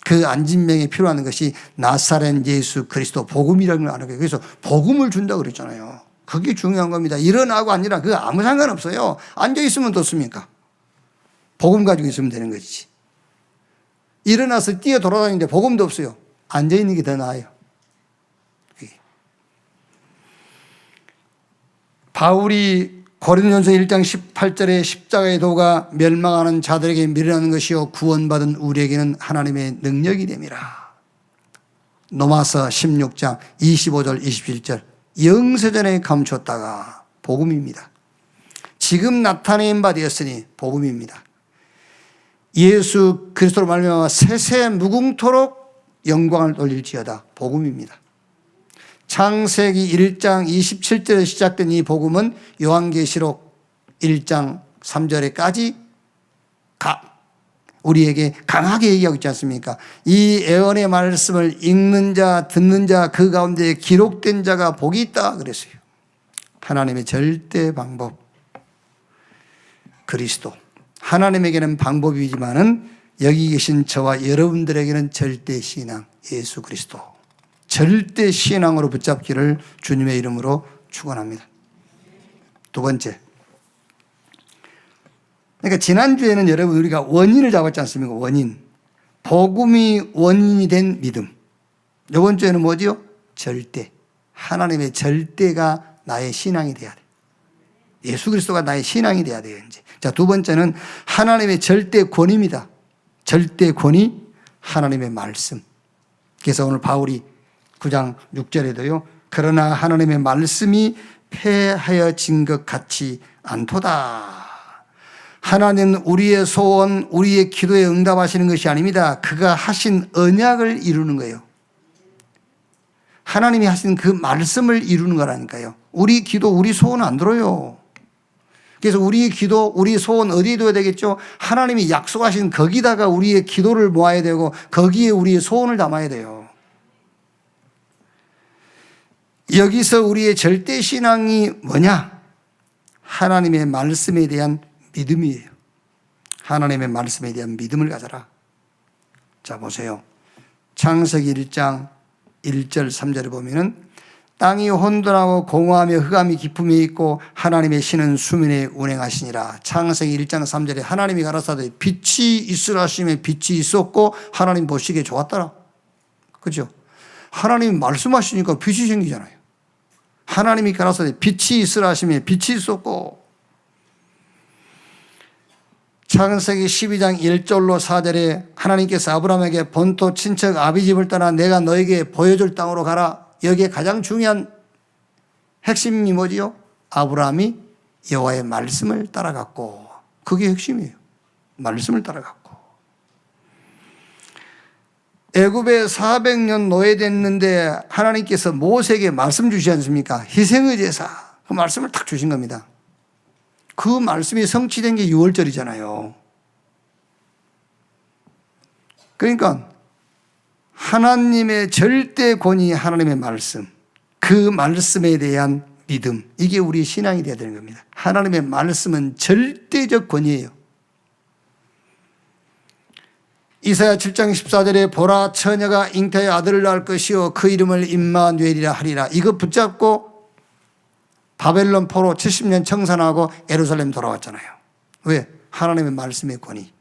그 안진병에 필요한 것이 나사렛 예수 그리스도 복음이라는 걸 아는 거예요. 그래서 복음을 준다고 그랬잖아요. 그게 중요한 겁니다. 일어나고 아니라 그거 아무 상관없어요. 앉아있으면 어떻습니까? 복음 가지고 있으면 되는 것이지. 일어나서 뛰어 돌아다니는데 복음도 없어요. 앉아있는 게 더 나아요. 바울이 고린도전서 1장 18절에 십자가의 도가 멸망하는 자들에게 미련하는 것이요 구원받은 우리에게는 하나님의 능력이 됨이라. 로마서 16장 25절 27절 영세전에 감췄다가 복음입니다. 지금 나타낸 바 되었으니 복음입니다. 예수 그리스도로 말미암아 세세 무궁토록 영광을 돌릴지어다 복음입니다. 창세기 1장 27절에 시작된 이 복음은 요한계시록 1장 3절에까지 우리에게 강하게 얘기하고 있지 않습니까? 이 예언의 말씀을 읽는 자, 듣는 자, 그 가운데 기록된 자가 복이 있다 그랬어요. 하나님의 절대 방법 그리스도. 하나님에게는 방법이지만은 여기 계신 저와 여러분들에게는 절대 신앙 예수 그리스도. 절대 신앙으로 붙잡기를 주님의 이름으로 축원합니다. 두 번째. 그러니까 지난주에는 여러분 우리가 원인을 잡았지 않습니까? 원인. 복음이 원인이 된 믿음. 이번 주에는 뭐지요? 절대. 하나님의 절대가 나의 신앙이 돼야 돼. 예수 그리스도가 나의 신앙이 돼야 돼요, 이제. 자, 두 번째는 하나님의 절대 권위입니다. 절대 권위, 하나님의 말씀. 그래서 오늘 바울이 9장 6절에도요. 그러나 하나님의 말씀이 패하여진 것 같지 않도다. 하나님은 우리의 소원, 우리의 기도에 응답하시는 것이 아닙니다. 그가 하신 언약을 이루는 거예요. 하나님이 하신 그 말씀을 이루는 거라니까요. 우리 기도, 우리 소원 안 들어요. 그래서 우리의 기도, 우리 소원 어디에 둬야 되겠죠? 하나님이 약속하신 거기다가 우리의 기도를 모아야 되고 거기에 우리의 소원을 담아야 돼요. 여기서 우리의 절대 신앙이 뭐냐? 하나님의 말씀에 대한 믿음이에요. 하나님의 말씀에 대한 믿음을 가져라. 자, 보세요. 창세기 1장 1절 3절에 보면은 땅이 혼돈하고 공허하며 흑암이 깊음에 있고 하나님의 신은 수면에 운행하시니라. 창세기 1장 3절에 하나님이 가라사대 빛이 있으라 하시며 빛이 있었고 하나님 보시기에 좋았더라. 그죠? 하나님이 말씀하시니까 빛이 생기잖아요. 하나님이 가라사대 빛이 있으라 하시며 빛이 있었고. 창세기 12장 1절로 4절에 하나님께서 아브라함에게 본토 친척 아비집을 떠나 내가 너에게 보여줄 땅으로 가라. 여기에 가장 중요한 핵심이 뭐지요? 아브라함이 여호와의 말씀을 따라갔고, 그게 핵심이에요. 말씀을 따라갔고. 애굽에 400년 노예됐는데 하나님께서 모세에게 말씀 주시지 않습니까? 희생의 제사. 그 말씀을 딱 주신 겁니다. 그 말씀이 성취된 게 6월절이잖아요. 그러니까 하나님의 절대 권위, 하나님의 말씀, 그 말씀에 대한 믿음, 이게 우리 신앙이 되어야 되는 겁니다. 하나님의 말씀은 절대적 권위예요. 이사야 7장 14절에 보라 처녀가 잉태의 아들을 낳을 것이요 그 이름을 임마누엘이라 하리라. 이거 붙잡고 바벨론 포로 70년 청산하고 예루살렘 돌아왔잖아요. 왜? 하나님의 말씀의 권위.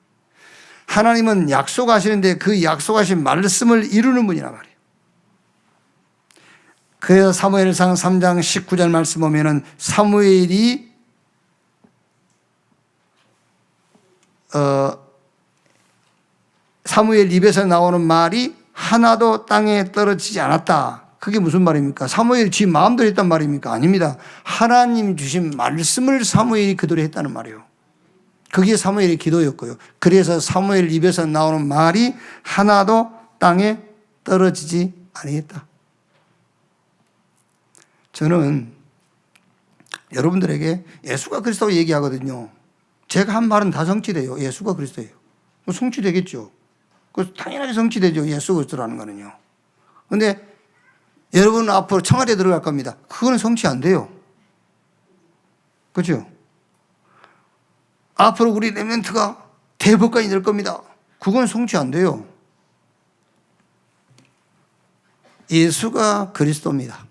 하나님은 약속하시는데 그 약속하신 말씀을 이루는 분이란 말이에요. 그래서 사무엘상 3장 19절 말씀 보면은 사무엘이 사무엘 입에서 나오는 말이 하나도 땅에 떨어지지 않았다. 그게 무슨 말입니까? 사무엘이 지 마음대로 했단 말입니까? 아닙니다. 하나님 주신 말씀을 사무엘이 그대로 했다는 말이에요. 그게 사무엘의 기도였고요. 그래서 사무엘 입에서 나오는 말이 하나도 땅에 떨어지지 아니했다. 저는 여러분들에게 예수가 그리스도 얘기하거든요. 제가 한 말은 다 성취돼요. 예수가 그리스도예요. 성취되겠죠. 그 당연하게 성취되죠. 예수 그리스도라는 거는요. 그런데 여러분 앞으로 청와대 들어갈 겁니다. 그거는 성취 안 돼요. 그렇죠? 앞으로 우리 렘넌트가 대법관이 될 겁니다. 그건 성취 안 돼요. 예수가 그리스도입니다.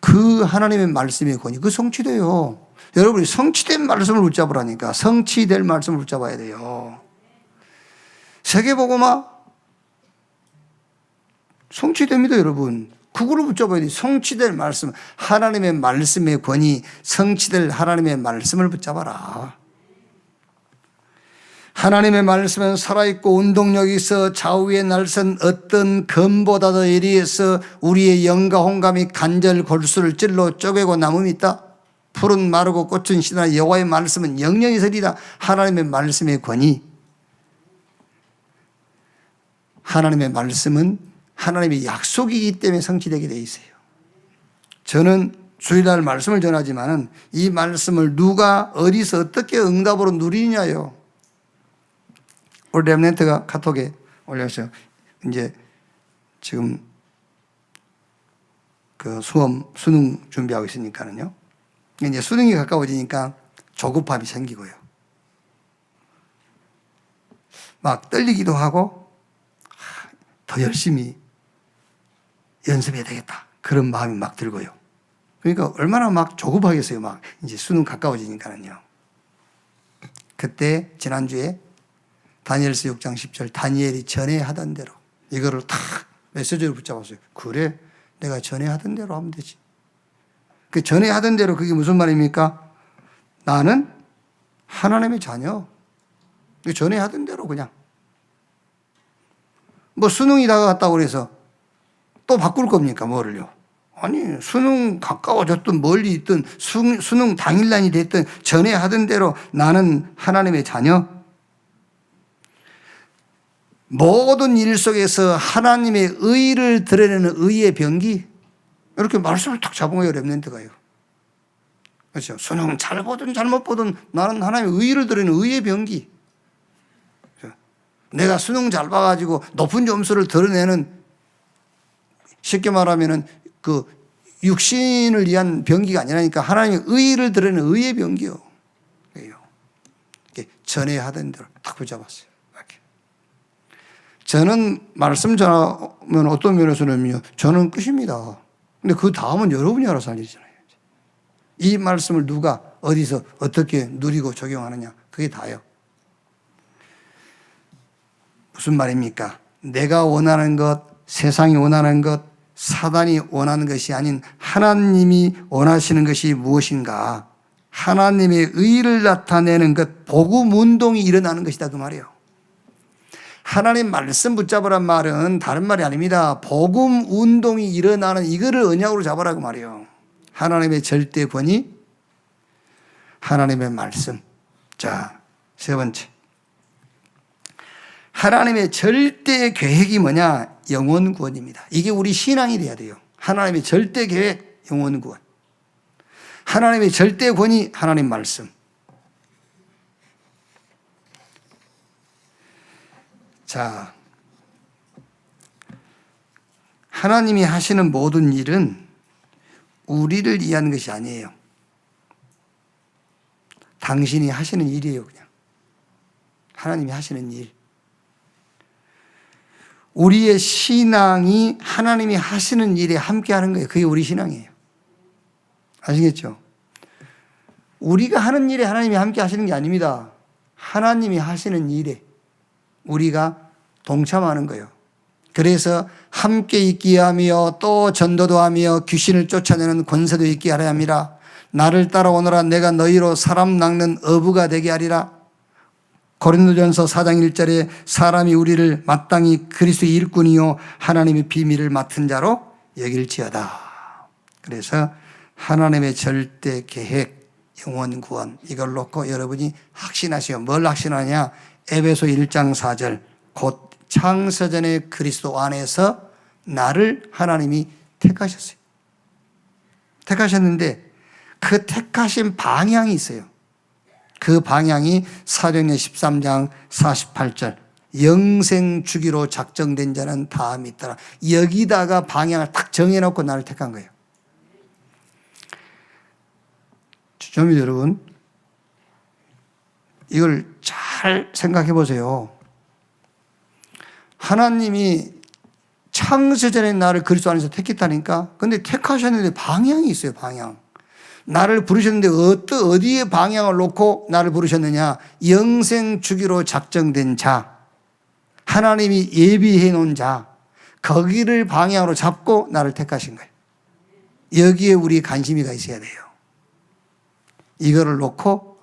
그 하나님의 말씀의 권위, 그 성취돼요. 여러분이 성취된 말씀을 붙잡으라니까. 성취될 말씀을 붙잡아야 돼요. 세계복음화 성취됩니다, 여러분. 그거를 붙잡아야 돼요. 성취될 말씀, 하나님의 말씀의 권위, 성취될 하나님의 말씀을 붙잡아라. 하나님의 말씀은 살아있고 운동력이 있어 좌우에 날선 어떤 검보다 더 예리해서 우리의 영과 혼감이 간절 골수를 찔러 쪼개고 남음이 있다. 푸른 마르고 꽃은 시드나 여호와의 말씀은 영영이 서리다. 하나님의 말씀의 권위. 하나님의 말씀은 하나님의 약속이기 때문에 성취되게 되어 있어요. 저는 주일날 말씀을 전하지만은 이 말씀을 누가 어디서 어떻게 응답으로 누리냐요. 우리 렘넌트가 카톡에 올렸어요. 이제 지금 그 수능 준비하고 있으니까는요. 이제 수능이 가까워지니까 조급함이 생기고요. 막 떨리기도 하고 더 열심히 연습해야 되겠다. 그런 마음이 막 들고요. 그러니까 얼마나 막 조급하겠어요. 막 이제 수능 가까워지니까는요. 그때 지난주에 다니엘서 6장 10절 다니엘이 전에 하던 대로 이거를 탁 메시지로 붙잡았어요. 그래, 내가 전에 하던 대로 하면 되지. 그 전에 하던 대로 그게 무슨 말입니까? 나는 하나님의 자녀. 전에 하던 대로 그냥. 뭐 수능이 다가갔다고 그래서 또 바꿀 겁니까? 뭐를요? 아니, 수능 가까워졌든 멀리 있든 수능 당일날이 됐든 전에 하던 대로 나는 하나님의 자녀. 모든 일 속에서 하나님의 의를 드러내는 의의 병기. 이렇게 말씀을 탁 잡은 거예요, 렘넌트가요. 그렇죠? 수능 잘 보든 잘못 보든 나는 하나님의 의를 드러내는 의의 병기. 그렇죠? 내가 수능 잘 봐가지고 높은 점수를 드러내는, 쉽게 말하면은 그 육신을 위한 병기가 아니라니까 하나님의 의를 드러내는 의의 병기요. 전에 하던 대로 딱 붙잡았어요. 저는 말씀 전하면 어떤 면에서는요, 저는 끝입니다. 근데 그 다음은 여러분이 알아서 할 일이잖아요. 이 말씀을 누가 어디서 어떻게 누리고 적용하느냐, 그게 다예요. 무슨 말입니까? 내가 원하는 것, 세상이 원하는 것, 사단이 원하는 것이 아닌 하나님이 원하시는 것이 무엇인가? 하나님의 의를 나타내는 것, 복음 운동이 일어나는 것이다, 그 말이에요. 하나님 말씀 붙잡으란 말은 다른 말이 아닙니다. 복음 운동이 일어나는 이거를 언약으로 잡으라 그 말이에요. 하나님의 절대 권위, 하나님의 말씀. 자, 세 번째. 하나님의 절대 계획이 뭐냐? 영혼 구원입니다. 이게 우리 신앙이 돼야 돼요. 하나님의 절대 계획, 영혼 구원. 하나님의 절대 권위, 하나님 말씀. 자, 하나님이 하시는 모든 일은 우리를 위한 것이 아니에요. 당신이 하시는 일이에요, 그냥. 하나님이 하시는 일. 우리의 신앙이 하나님이 하시는 일에 함께 하는 거예요. 그게 우리 신앙이에요. 아시겠죠? 우리가 하는 일에 하나님이 함께 하시는 게 아닙니다. 하나님이 하시는 일에 우리가 동참하는 거예요. 그래서 함께 있게 하며 또 전도도 하며 귀신을 쫓아내는 권세도 있게 하려 함이라. 나를 따라오너라. 내가 너희로 사람 낚는 어부가 되게 하리라. 고린도전서 4장 1절에 사람이 우리를 마땅히 그리스도의 일꾼이요 하나님의 비밀을 맡은 자로 여길지어다. 그래서 하나님의 절대 계획, 영혼 구원, 이걸 놓고 여러분이 확신하시오. 뭘 확신하냐? 에베소 1장 4절 곧 창세전의 그리스도 안에서 나를 하나님이 택하셨어요. 택하셨는데 그 택하신 방향이 있어요. 그 방향이 사도행전 13장 48절 영생 주기로 작정된 자는 다음이 있더라. 여기다가 방향을 딱 정해놓고 나를 택한 거예요. 주점이 여러분, 이걸 잘 생각해 보세요. 하나님이 창세전에 나를 그리스도 안에서 택했다니까. 근데 택하셨는데 방향이 있어요, 방향. 나를 부르셨는데 어디에 방향을 놓고 나를 부르셨느냐? 영생 주기로 작정된 자, 하나님이 예비해 놓은 자, 거기를 방향으로 잡고 나를 택하신 거예요. 여기에 우리 관심이가 있어야 돼요. 이거를 놓고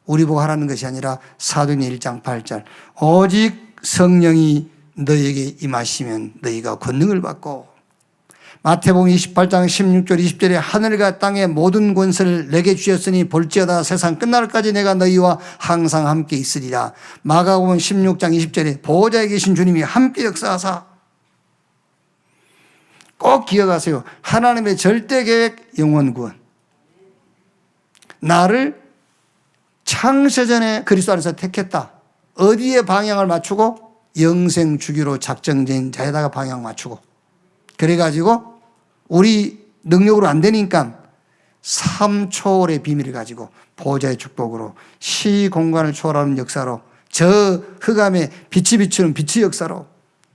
우리 보고 하라는 것이 아니라 사도행전 1장 8절 오직 성령이 너에게 임하시면 너희가 권능을 받고, 마태복음 28장 16절 20절에 하늘과 땅의 모든 권세를 내게 주셨으니 볼지어다 세상 끝날까지 내가 너희와 항상 함께 있으리라. 마가복음 16장 20절에 보호자에 계신 주님이 함께 역사하사. 꼭 기억하세요. 하나님의 절대 계획, 영혼 구원. 나를 창세전에 그리스도 안에서 택했다. 어디에 방향을 맞추고? 영생 주기로 작정된 자에다가 방향 맞추고. 그래가지고 우리 능력으로 안 되니까 3초월의 비밀을 가지고 보호자의 축복으로 시공간을 초월하는 역사로 저 흑암에 빛이 비추는 빛의 역사로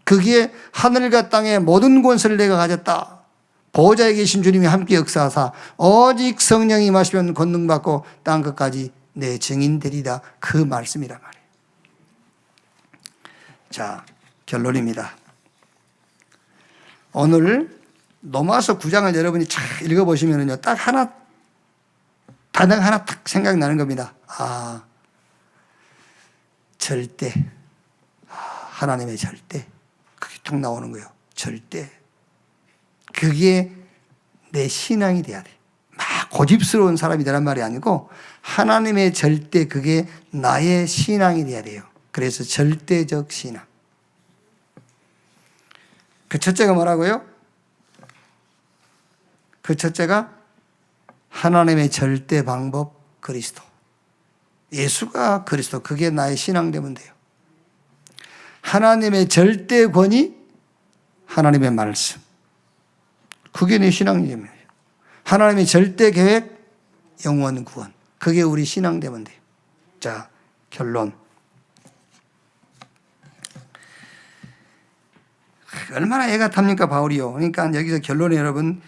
그게 하늘과 땅의 모든 권세를 내가 가졌다. 보호자에 계신 주님이 함께 역사하사 오직 성령이 임하시면 권능받고 땅 끝까지 내 증인 되리라. 그 말씀이란 말이에요. 자, 결론입니다. 오늘 로마서 9장을 여러분이 잘 읽어보시면요, 딱 하나, 단어가 하나 딱 생각나는 겁니다. 아, 절대. 하나님의 절대. 그게 툭 나오는 거예요. 절대. 그게 내 신앙이 돼야 돼. 막 고집스러운 사람이 되란 말이 아니고 하나님의 절대, 그게 나의 신앙이 돼야 돼요. 그래서 절대적 신앙. 그 첫째가 뭐라고요? 그 첫째가 하나님의 절대 방법, 그리스도. 예수가 그리스도. 그게 나의 신앙 되면 돼요. 하나님의 절대 권위, 하나님의 말씀. 그게 내 신앙이 되면 돼요. 하나님의 절대 계획, 영원 구원. 그게 우리 신앙 되면 돼요. 자, 결론. 얼마나 애가 탑니까, 바울이요. 그러니까 여기서 결론이 여러분,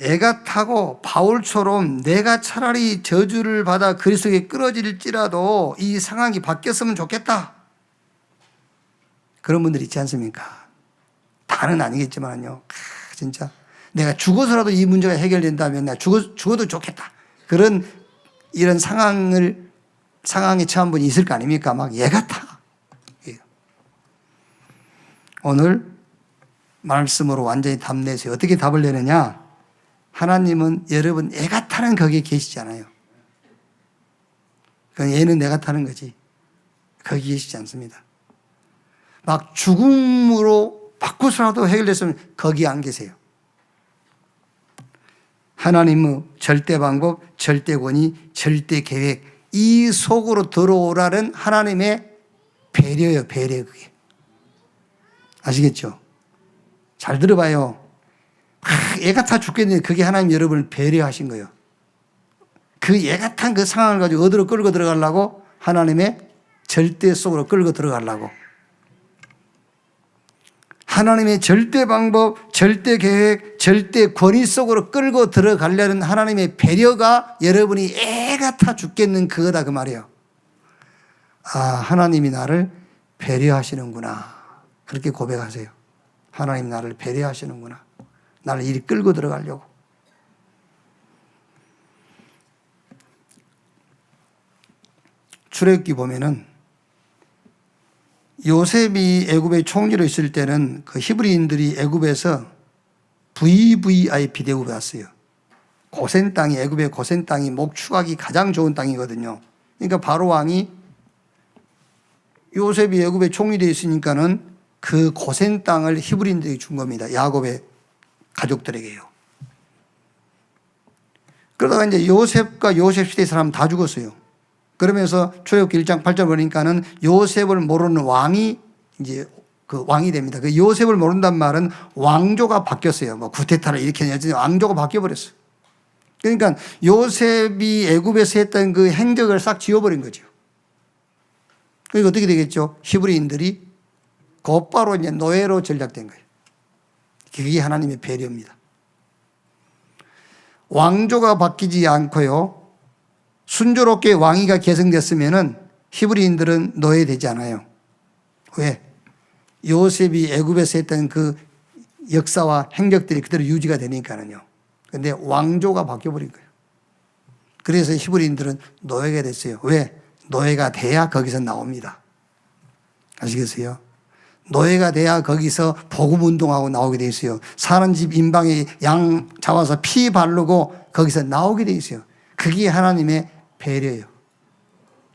애가 타고 바울처럼 내가 차라리 저주를 받아 그리스도에게 끌어질지라도 이 상황이 바뀌었으면 좋겠다. 그런 분들 있지 않습니까? 다는 아니겠지만요. 진짜 내가 죽어서라도 이 문제가 해결된다면 내가 죽어도 좋겠다. 이런 상황에 처한 분이 있을 거 아닙니까? 막 얘 같아. 오늘 말씀으로 완전히 답내세요. 어떻게 답을 내느냐? 하나님은 여러분 애가 타는 거기에 계시잖아요. 그 얘는 내가 타는 거지. 거기 계시지 않습니다. 막 죽음으로 바꾸서라도 해결됐으면 거기 안 계세요. 하나님의 절대 방법, 절대 권위, 절대 계획, 이 속으로 들어오라는 하나님의 배려예요. 배려. 그게 아시겠죠? 잘 들어봐요. 애가 타 죽겠는데 그게 하나님 여러분을 배려하신 거예요. 그 애가 탄 그 상황을 가지고 어디로 끌고 들어가려고? 하나님의 절대 속으로 끌고 들어가려고. 하나님의 절대 방법, 절대 계획, 절대 권위 속으로 끌고 들어가려는 하나님의 배려가 여러분이 애가 타 죽겠는 그거다 그 말이에요. 아, 하나님이 나를 배려하시는구나. 그렇게 고백하세요. 하나님 나를 배려하시는구나. 나를 이리 끌고 들어가려고. 출애굽기 보면은 요셉이 애굽의 총리로 있을 때는 그 히브리인들이 애굽에서 VVIP 대우를 받았어요. 고센 땅이, 애굽의 고센 땅이 목축하기 가장 좋은 땅이거든요. 그러니까 바로 왕이 요셉이 애굽의 총리되어 있으니까는 그 고센 땅을 히브리인들이 준 겁니다. 야곱의 가족들에게요. 그러다가 이제 요셉과 요셉 시대 사람 다 죽었어요. 그러면서 출애굽기 1장 8절 보니까는 요셉을 모르는 왕이 이제 그 왕이 됩니다. 그 요셉을 모른단 말은 왕조가 바뀌었어요. 뭐 구테타를 일으키는 왕조가 바뀌어버렸어요. 그러니까 요셉이 애굽에서 했던 그 행적을 싹 지워버린 거죠. 그러니까 어떻게 되겠죠? 히브리인들이 곧바로 이제 노예로 전락된 거예요. 그게 하나님의 배려입니다. 왕조가 바뀌지 않고요. 순조롭게 왕위가 계승됐으면은 히브리인들은 노예되지 않아요. 왜? 요셉이 애굽에서 했던 그 역사와 행적들이 그대로 유지가 되니까는요. 근데 왕조가 바뀌어버린 거예요. 그래서 히브리인들은 노예가 됐어요. 왜? 노예가 돼야 거기서 나옵니다. 아시겠어요? 노예가 돼야 거기서 복음운동하고 나오게 돼 있어요. 사는 집 인방에 양 잡아서 피 바르고 거기서 나오게 돼 있어요. 그게 하나님의 배려예요.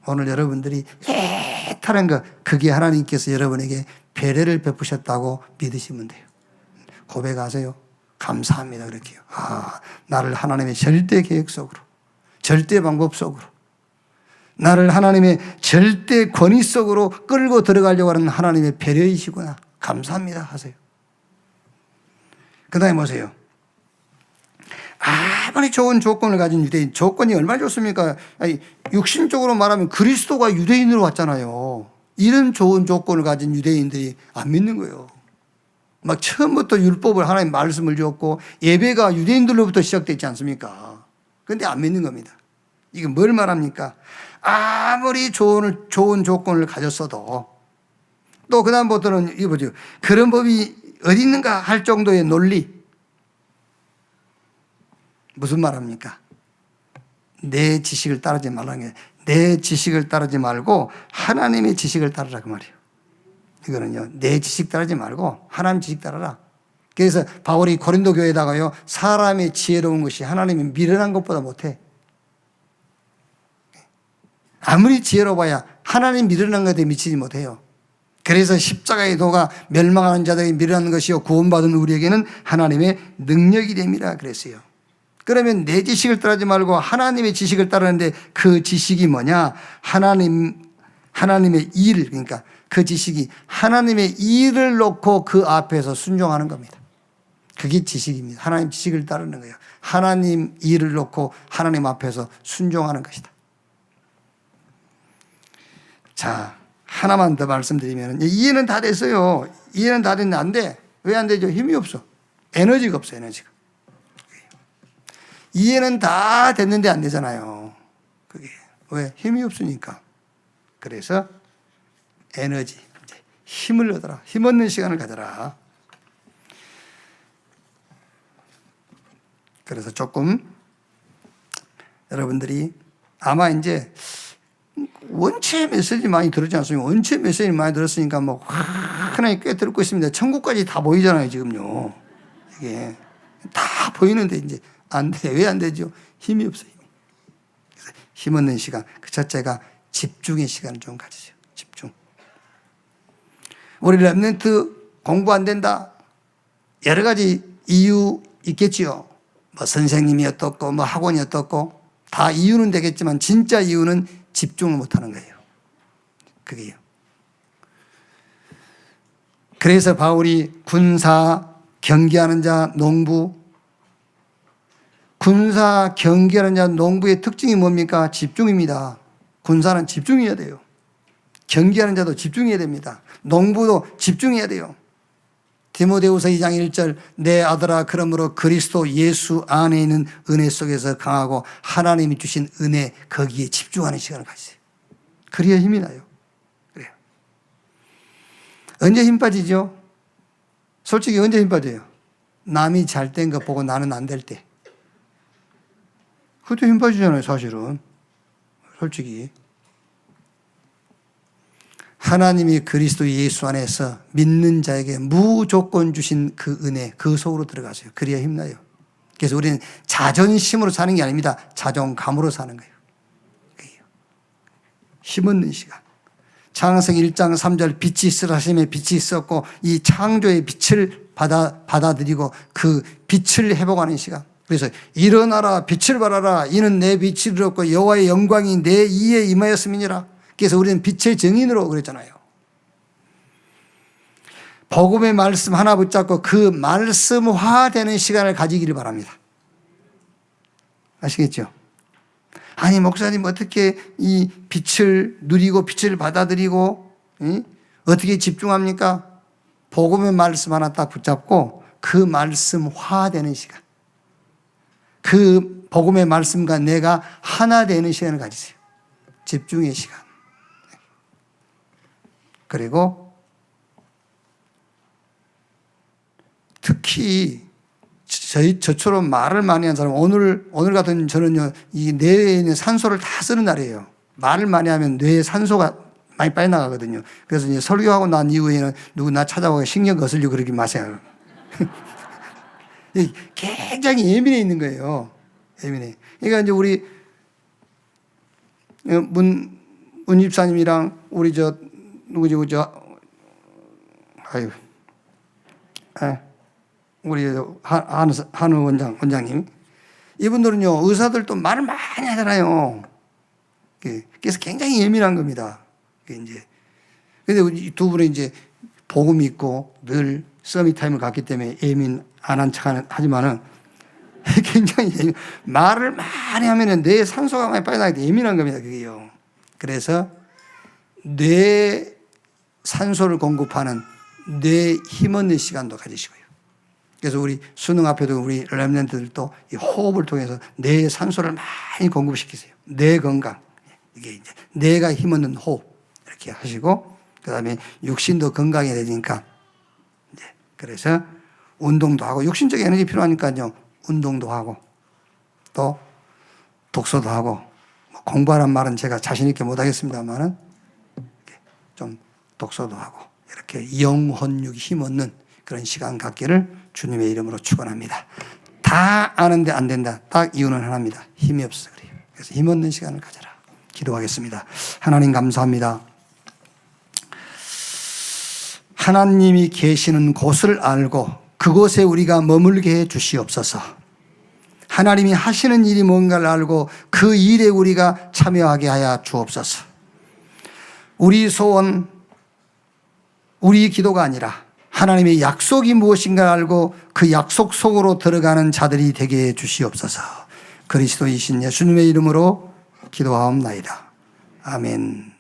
오늘 여러분들이 애타는 거, 그게 하나님께서 여러분에게 배려를 베푸셨다고 믿으시면 돼요. 고백하세요. 감사합니다. 그렇게요. 아, 나를 하나님의 절대 계획 속으로, 절대 방법 속으로, 나를 하나님의 절대 권위 속으로 끌고 들어가려고 하는 하나님의 배려이시구나. 감사합니다. 하세요. 그 다음에 보세요. 아무리 좋은 조건을 가진 유대인, 조건이 얼마나 좋습니까? 아니, 육신적으로 말하면 그리스도가 유대인으로 왔잖아요. 이런 좋은 조건을 가진 유대인들이 안 믿는 거예요. 막 처음부터 율법을 하나님 말씀을 주었고 예배가 유대인들로부터 시작됐지 않습니까? 그런데 안 믿는 겁니다. 이게 뭘 말합니까? 아무리 좋은 조건을 가졌어도 또 그다음부터는 이거 보죠. 그런 법이 어디 있는가 할 정도의 논리. 무슨 말합니까? 내 지식을 따르지 말라는 게, 내 지식을 따르지 말고 하나님의 지식을 따르라 그 말이에요. 이거는요, 내 지식 따르지 말고 하나님 지식 따르라. 그래서 바울이 고린도 교회에다가요, 사람의 지혜로운 것이 하나님이 미련한 것보다 못해. 아무리 지혜로워야 하나님 미련한 것에 미치지 못해요. 그래서 십자가의 도가 멸망하는 자들이 미련한 것이요 구원받은 우리에게는 하나님의 능력이 됩니다. 그랬어요. 그러면 내 지식을 따르지 말고 하나님의 지식을 따르는데 그 지식이 뭐냐? 하나님의 일, 그러니까 그 지식이 하나님의 일을 놓고 그 앞에서 순종하는 겁니다. 그게 지식입니다. 하나님 지식을 따르는 거예요. 하나님 일을 놓고 하나님 앞에서 순종하는 것이다. 자, 하나만 더 말씀드리면 이해는 다 됐어요. 이해는 다 됐는데 안 돼. 왜 안 되죠? 힘이 없어. 에너지가 없어, 에너지가. 이해는 다 됐는데 안 되잖아요. 그게 왜? 힘이 없으니까. 그래서 에너지, 힘을 얻어라. 힘 얻는 시간을 가져라. 그래서 조금 여러분들이 아마 이제 원체 메시지 많이 들었지 않습니까? 원체 메시지 많이 들었으니까 뭐 하나님 꽤 들고 있습니다. 천국까지 다 보이잖아요, 지금요. 이게 다 보이는데 이제 안 돼. 왜 안 되죠? 힘이 없어요. 그래서 힘 얻는 시간, 그 자체가 집중의 시간을 좀 가지세요. 집중. 우리 렘넌트 공부 안 된다. 여러 가지 이유 있겠지요. 뭐 선생님이 어떻고 뭐 학원이 어떻고 다 이유는 되겠지만 진짜 이유는 집중을 못하는 거예요. 그게요. 그래서 바울이 군사, 경계하는 자, 농부, 군사, 경계하는 자, 농부의 특징이 뭡니까? 집중입니다. 군사는 집중해야 돼요. 경계하는 자도 집중해야 됩니다. 농부도 집중해야 돼요. 디모데후서 2장 1절 내 아들아 그러므로 그리스도 예수 안에 있는 은혜 속에서 강하고 하나님이 주신 은혜 거기에 집중하는 시간을 가지세요. 그래야 힘이 나요. 그래요. 언제 힘 빠지죠? 솔직히 언제 힘 빠져요? 남이 잘 된 거 보고 나는 안 될 때. 그것도 힘 빠지잖아요, 사실은. 솔직히. 하나님이 그리스도 예수 안에서 믿는 자에게 무조건 주신 그 은혜, 그 속으로 들어가세요. 그래야 힘나요. 그래서 우리는 자존심으로 사는 게 아닙니다. 자존감으로 사는 거예요. 힘없는 시간. 창세기 1장 3절 빛이 있으라 하심에 빛이 있었고 이 창조의 빛을 받아들이고 그 빛을 회복하는 시간. 그래서 일어나라 빛을 발하라 이는 내 빛이 들었고 여호와의 영광이 내 이에 임하였음이니라. 그래서 우리는 빛의 증인으로 그랬잖아요. 복음의 말씀 하나 붙잡고 그 말씀화되는 시간을 가지기를 바랍니다. 아시겠죠? 아니 목사님 어떻게 이 빛을 누리고 빛을 받아들이고 어떻게 집중합니까? 복음의 말씀 하나 딱 붙잡고 그 말씀화되는 시간, 그 복음의 말씀과 내가 하나 되는 시간을 가지세요. 집중의 시간. 그리고 특히 저처럼 말을 많이 하는 사람, 오늘 같은 저는요, 이 뇌에 있는 산소를 다 쓰는 날이에요. 말을 많이 하면 뇌에 산소가 많이 빠져나가거든요. 그래서 이제 설교하고 난 이후에는 누구 나 찾아오고 신경 거슬리고 그러기 마세요. 굉장히 예민해 있는 거예요. 예민해. 그러니까 이제 우리 문 집사님이랑 우리 우리 한우 원장님, 이분들은요 의사들도 말을 많이 하잖아요. 그래서 굉장히 예민한 겁니다. 이제 근데 두 분은 이제 복음이 있고 늘 서밋타임을 갔기 때문에 예민 안 한 척 하지만은 굉장히 말을 많이 하면은 뇌에 산소가 많이 빠져나가기 때문에 예민한 겁니다. 그게요. 그래서 뇌 산소를 공급하는 뇌 힘없는 시간도 가지시고요. 그래서 우리 수능 앞에도 우리 렘넌트들도 이 호흡을 통해서 뇌에 산소를 많이 공급시키세요. 뇌 건강. 이게 이제 뇌가 힘없는 호흡. 이렇게 하시고, 그 다음에 육신도 건강해야 되니까, 이제 그래서 운동도 하고, 육신적 에너지 필요하니까요. 운동도 하고, 또 독서도 하고, 공부하란 말은 제가 자신있게 못하겠습니다만은, 좀 독서도 하고, 이렇게 영혼육이 힘없는 그런 시간 갖기를 주님의 이름으로 축원합니다. 다 아는데 안 된다. 딱 이유는 하나입니다. 힘이 없어 그래요. 그래서 힘없는 시간을 가져라. 기도하겠습니다. 하나님 감사합니다. 하나님이 계시는 곳을 알고 그곳에 우리가 머물게 해 주시옵소서. 하나님이 하시는 일이 뭔가를 알고 그 일에 우리가 참여하게 하여 주옵소서. 우리 소원, 우리 기도가 아니라 하나님의 약속이 무엇인가 알고 그 약속 속으로 들어가는 자들이 되게 해 주시옵소서. 그리스도이신 예수님의 이름으로 기도하옵나이다. 아멘.